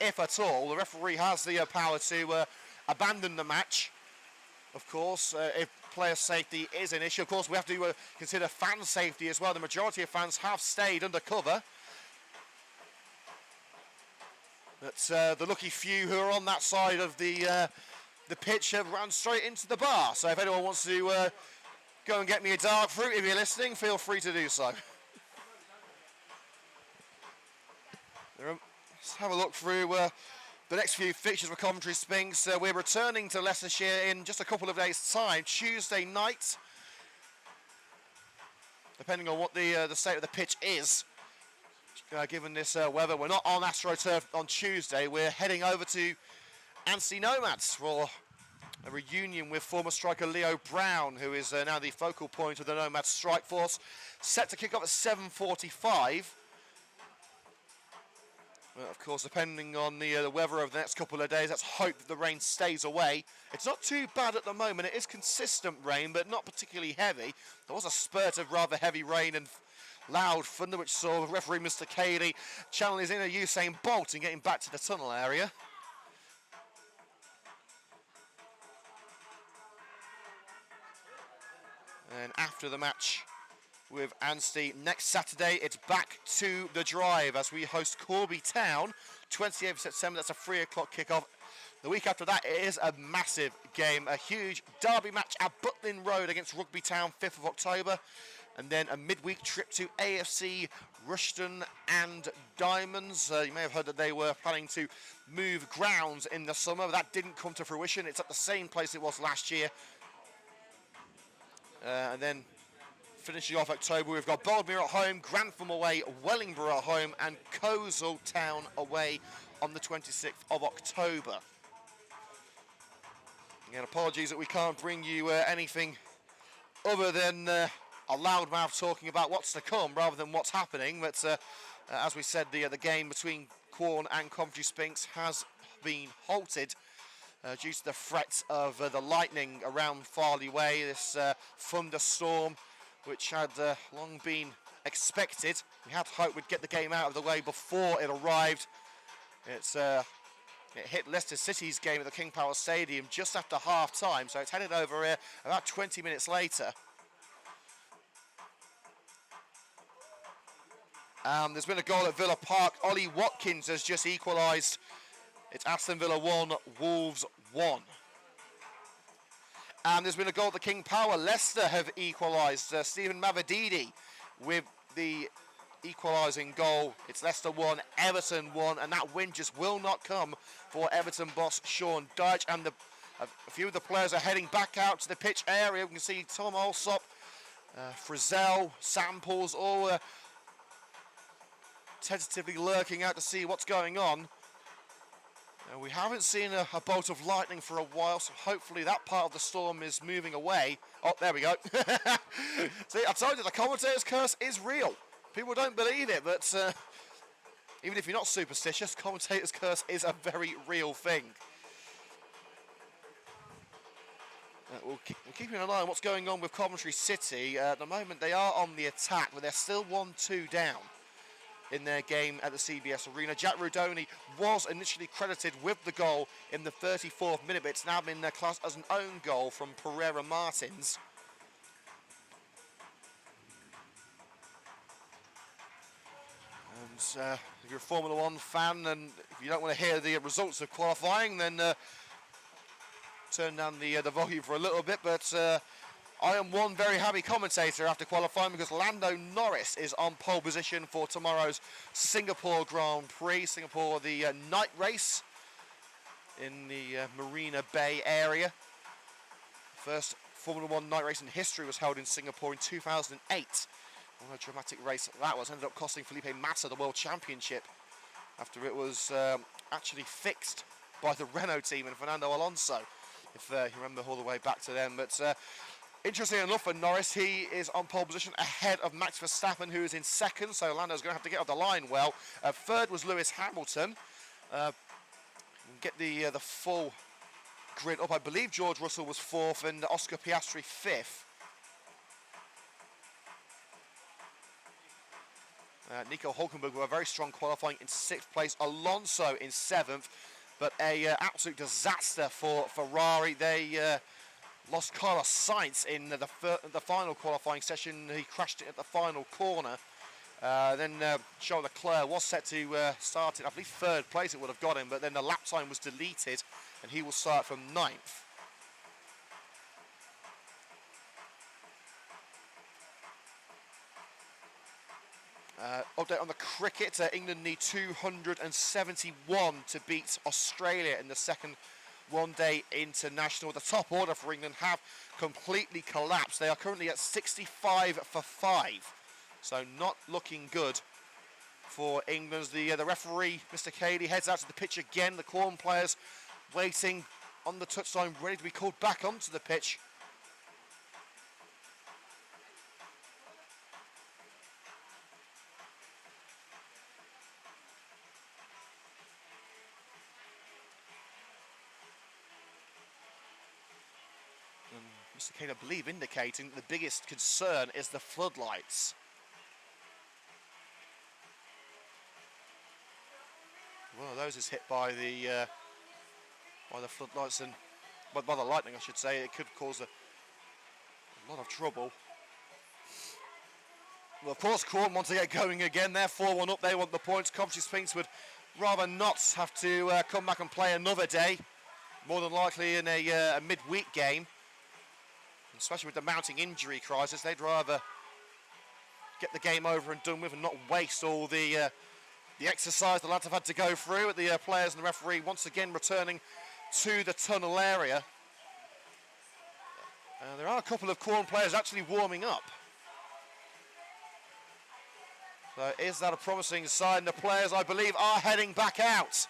if at all. The referee has the power to abandon the match, of course, if player safety is an issue. Of course, we have to consider fan safety as well. The majority of fans have stayed under cover. But the lucky few who are on that side of the pitch have run straight into the bar. So if anyone wants to go and get me a dark fruit, if you're listening, feel free to do so. Let's have a look through the next few fixtures for Coventry Sphinx. We're returning to Leicestershire in just a couple of days' time, Tuesday night, depending on what the state of the pitch is. Given this weather, we're not on AstroTurf on Tuesday. We're heading over to Anstey Nomads for a reunion with former striker Leo Brown, who is now the focal point of the Nomads strike force. Set to kick off at 7:45. Well, of course, depending on the weather over the next couple of days, let's hope that the rain stays away. It's not too bad at the moment. It is consistent rain, but not particularly heavy. There was a spurt of rather heavy rain and loud thunder, which saw referee Mr. Cady channeling his inner Usain Bolt and getting back to the tunnel area. And after the match with Anstey next Saturday, it's back to the Drive as we host Corby Town, 28th of September. That's a 3 o'clock kickoff. The week after that, it is a massive game, a huge derby match at Butlin Road against Rugby Town, 5th of October. And then a midweek trip to AFC Rushden and Diamonds. You may have heard that they were planning to move grounds in the summer, but that didn't come to fruition. It's at the same place it was last year. And then finishing off October, we've got Boldmere at home, Grantham away, Wellingborough at home, and Coleshill Town away on the 26th of October. Again, apologies that we can't bring you anything other than a loudmouth talking about what's to come rather than what's happening. But as we said, the game between Quorn and Coventry Sphinx has been halted due to the threat of the lightning around Farley Way, this thunderstorm which had long been expected. We had hoped we'd get the game out of the way before it arrived. It hit Leicester City's game at the King Power Stadium just after half-time, so it's headed over here about 20 minutes later. There's been a goal at Villa Park. Ollie Watkins has just equalised. It's Aston Villa 1, Wolves 1. There's been a goal at the King Power. Leicester have equalised. Stephen Mavididi with the equalising goal. It's Leicester 1, Everton 1, and that win just will not come for Everton boss Sean Dyche. And a few of the players are heading back out to the pitch area. We can see Tom Alsop, Frizzell, Samples, all tentatively lurking out to see what's going on. We haven't seen a bolt of lightning for a while, so hopefully that part of the storm is moving away. Oh, there we go. See, I told you, the commentator's curse is real. People don't believe it, but even if you're not superstitious, commentator's curse is a very real thing. We'll keep an eye on what's going on with Coventry City. At the moment, they are on the attack, but they're still 1-2 down in their game at the CBS Arena. Jack Rudoni was initially credited with the goal in the 34th minute, but it's now been classed as an own goal from Pereira Martins. And if you're a Formula One fan and if you don't want to hear the results of qualifying, then turn down the volume for a little bit. But I am one very happy commentator after qualifying because Lando Norris is on pole position for tomorrow's Singapore Grand Prix. Singapore, the night race in the Marina Bay area. First Formula One night race in history was held in Singapore in 2008. What a dramatic race that was. Ended up costing Felipe Massa the World Championship after it was actually fixed by the Renault team and Fernando Alonso, if you remember all the way back to them. But interesting enough for Norris, he is on pole position ahead of Max Verstappen, who is in second, so Lando's going to have to get off the line well. Third was Lewis Hamilton. Get the full grid up. I believe George Russell was 4th and Oscar Piastri 5th. Nico Hulkenberg with a very strong qualifying in 6th place. Alonso in 7th, but a absolute disaster for Ferrari. They lost Carlos Sainz in the final qualifying session. He crashed it at the final corner. Then Charles Leclerc was set to start in, I believe, 3rd place it would have got him, but then the lap time was deleted and he will start from 9th. Update on the cricket. England need 271 to beat Australia in the second one-day international. The top order for England have completely collapsed. They are currently at 65 for 5. So not looking good for England. The referee, Mr. Cady, heads out to the pitch again. The Quorn players waiting on the touchline, ready to be called back onto the pitch. Mr. Cady, I believe, indicating the biggest concern is the floodlights. One of those is hit by the floodlights and by the lightning, I should say. It could cause a lot of trouble. Well, of course, Quorn want to get going again. They're 4-1 up. They want the points. Coventry Sphinx would rather not have to come back and play another day. More than likely in a midweek game. Especially with the mounting injury crisis, they'd rather get the game over and done with and not waste all the exercise the lads have had to go through. With the players and the referee once again returning to the tunnel area. There are a couple of Quorn players actually warming up. So is that a promising sign? The players, I believe, are heading back out.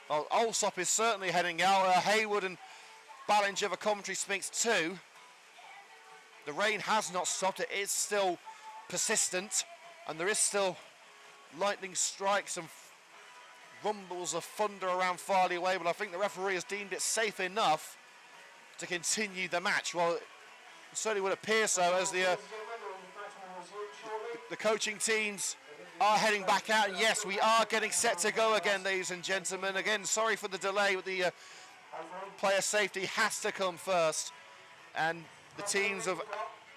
Well, Alsop is certainly heading out. Hayward and Ballinger for Coventry Sphinx 2. The rain has not stopped. It is still persistent, and there is still lightning strikes and rumbles of thunder around Farley Way, but I think the referee has deemed it safe enough to continue the match. Well, it certainly would appear so, as the coaching teams are heading back out. And yes, we are getting set to go again, ladies and gentlemen. Again, sorry for the delay, but the player safety has to come first, and the teams of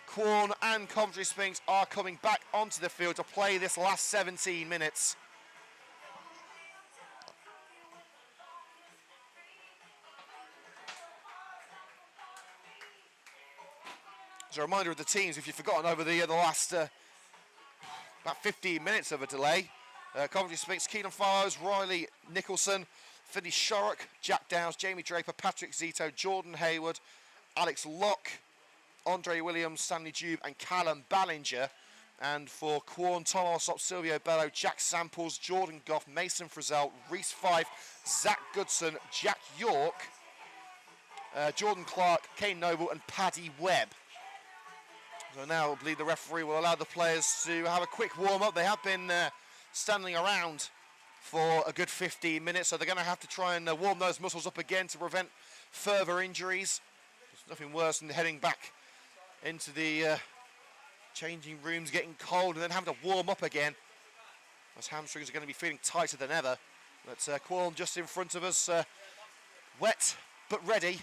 Quorn and Coventry Sphinx are coming back onto the field to play this last 17 minutes. As a reminder of the teams, if you've forgotten, over the last about 15 minutes of a delay, Coventry Sphinx, Keenan Farrows, Riley Nicholson, Finney Shorrock, Jack Downs, Jamie Draper, Patrick Zito, Jordan Hayward, Alex Locke, Andre Williams, Stanley Jube and Callum Ballinger. And for Quorn, Tom Alsop, Silvio Bello, Jack Samples, Jordan Goff, Mason Frizzell, Reese Fife, Zach Goodson, Jack York, Jordan Clark, Kane Noble and Paddy Webb. So now I believe the referee will allow the players to have a quick warm-up. They have been standing around for a good 15 minutes, so they're going to have to try and warm those muscles up again to prevent further injuries. There's nothing worse than heading back into the changing rooms, getting cold, and then having to warm up again. Those hamstrings are going to be feeling tighter than ever. But Quorn just in front of us, wet but ready.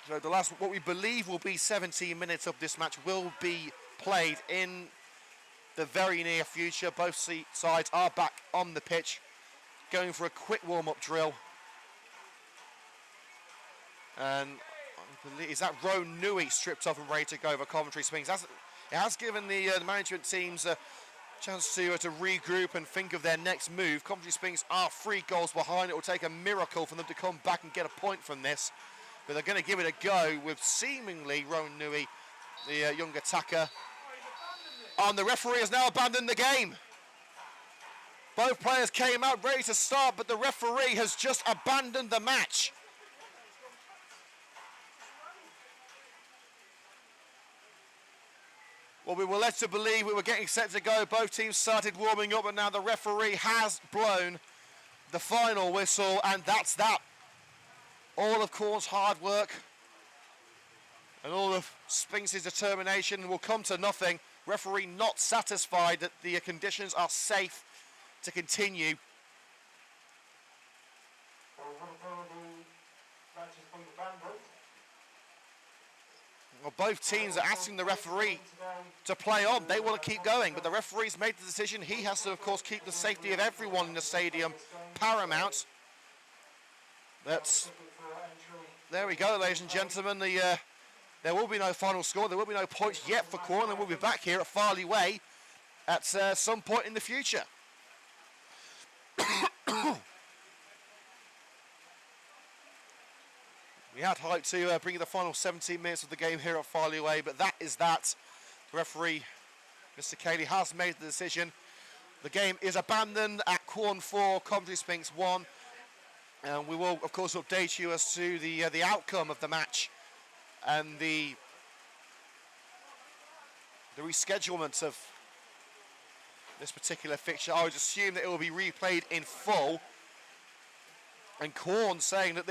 So the last, what we believe will be 17 minutes of this match, will be played in the very near future. Both sides are back on the pitch, going for a quick warm-up drill. And I believe, is that Roan Nui stripped off and ready to go for Coventry Sphinx? It has given the management teams a chance to regroup and think of their next move. Coventry Sphinx are 3 goals behind. It will take a miracle for them to come back and get a point from this. But they're going to give it a go with seemingly Roan Nui, the young attacker. And the referee has now abandoned the game. Both players came out ready to start, but the referee has just abandoned the match. Well, we were led to believe we were getting set to go. Both teams started warming up, and now the referee has blown the final whistle, and that's that. All of Quorn's hard work and all of Sphinx's determination will come to nothing. Referee not satisfied that the conditions are safe to continue. Well, both teams are asking the referee to play on. They want to keep going, but the referee's made the decision. He has to, of course, keep the safety of everyone in the stadium paramount. That's, there we go, ladies and gentlemen. There will be no final score. There will be no points yet for Quorn, and we'll be back here at Farley Way at some point in the future. We had hoped to bring you the final 17 minutes of the game here at Farley Way, but that is that. The referee, Mr. Cayley, has made the decision. The game is abandoned at Quorn 4, Coventry Sphinx 1. And we will, of course, update you as to the outcome of the match and the reschedulement of this particular fixture. I would assume that it will be replayed in full. And Quorn saying that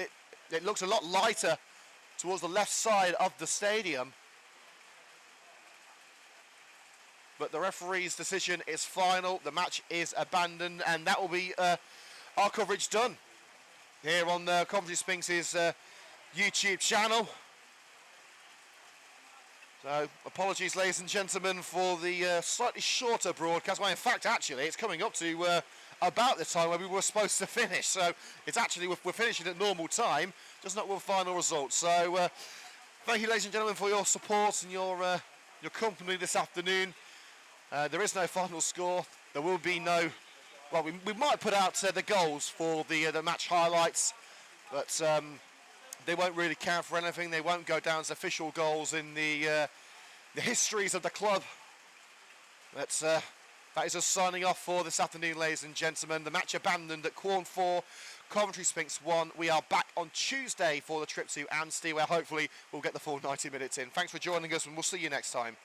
it looks a lot lighter towards the left side of the stadium. But the referee's decision is final. The match is abandoned, and that will be our coverage done here on Coventry Sphinx's YouTube channel. So, apologies, ladies and gentlemen, for the slightly shorter broadcast. Well, in fact, actually, it's coming up to about the time where we were supposed to finish. So, it's actually, we're finishing at normal time, just not with final results. So, thank you, ladies and gentlemen, for your support and your company this afternoon. There is no final score. There will be no... Well, we might put out the goals for the match highlights, but they won't really count for anything. They won't go down as official goals in the histories of the club. But that is us signing off for this afternoon, ladies and gentlemen. The match abandoned at Quorn 4, Coventry Sphinx 1. We are back on Tuesday for the trip to Anstey, where hopefully we'll get the full 90 minutes in. Thanks for joining us, and we'll see you next time.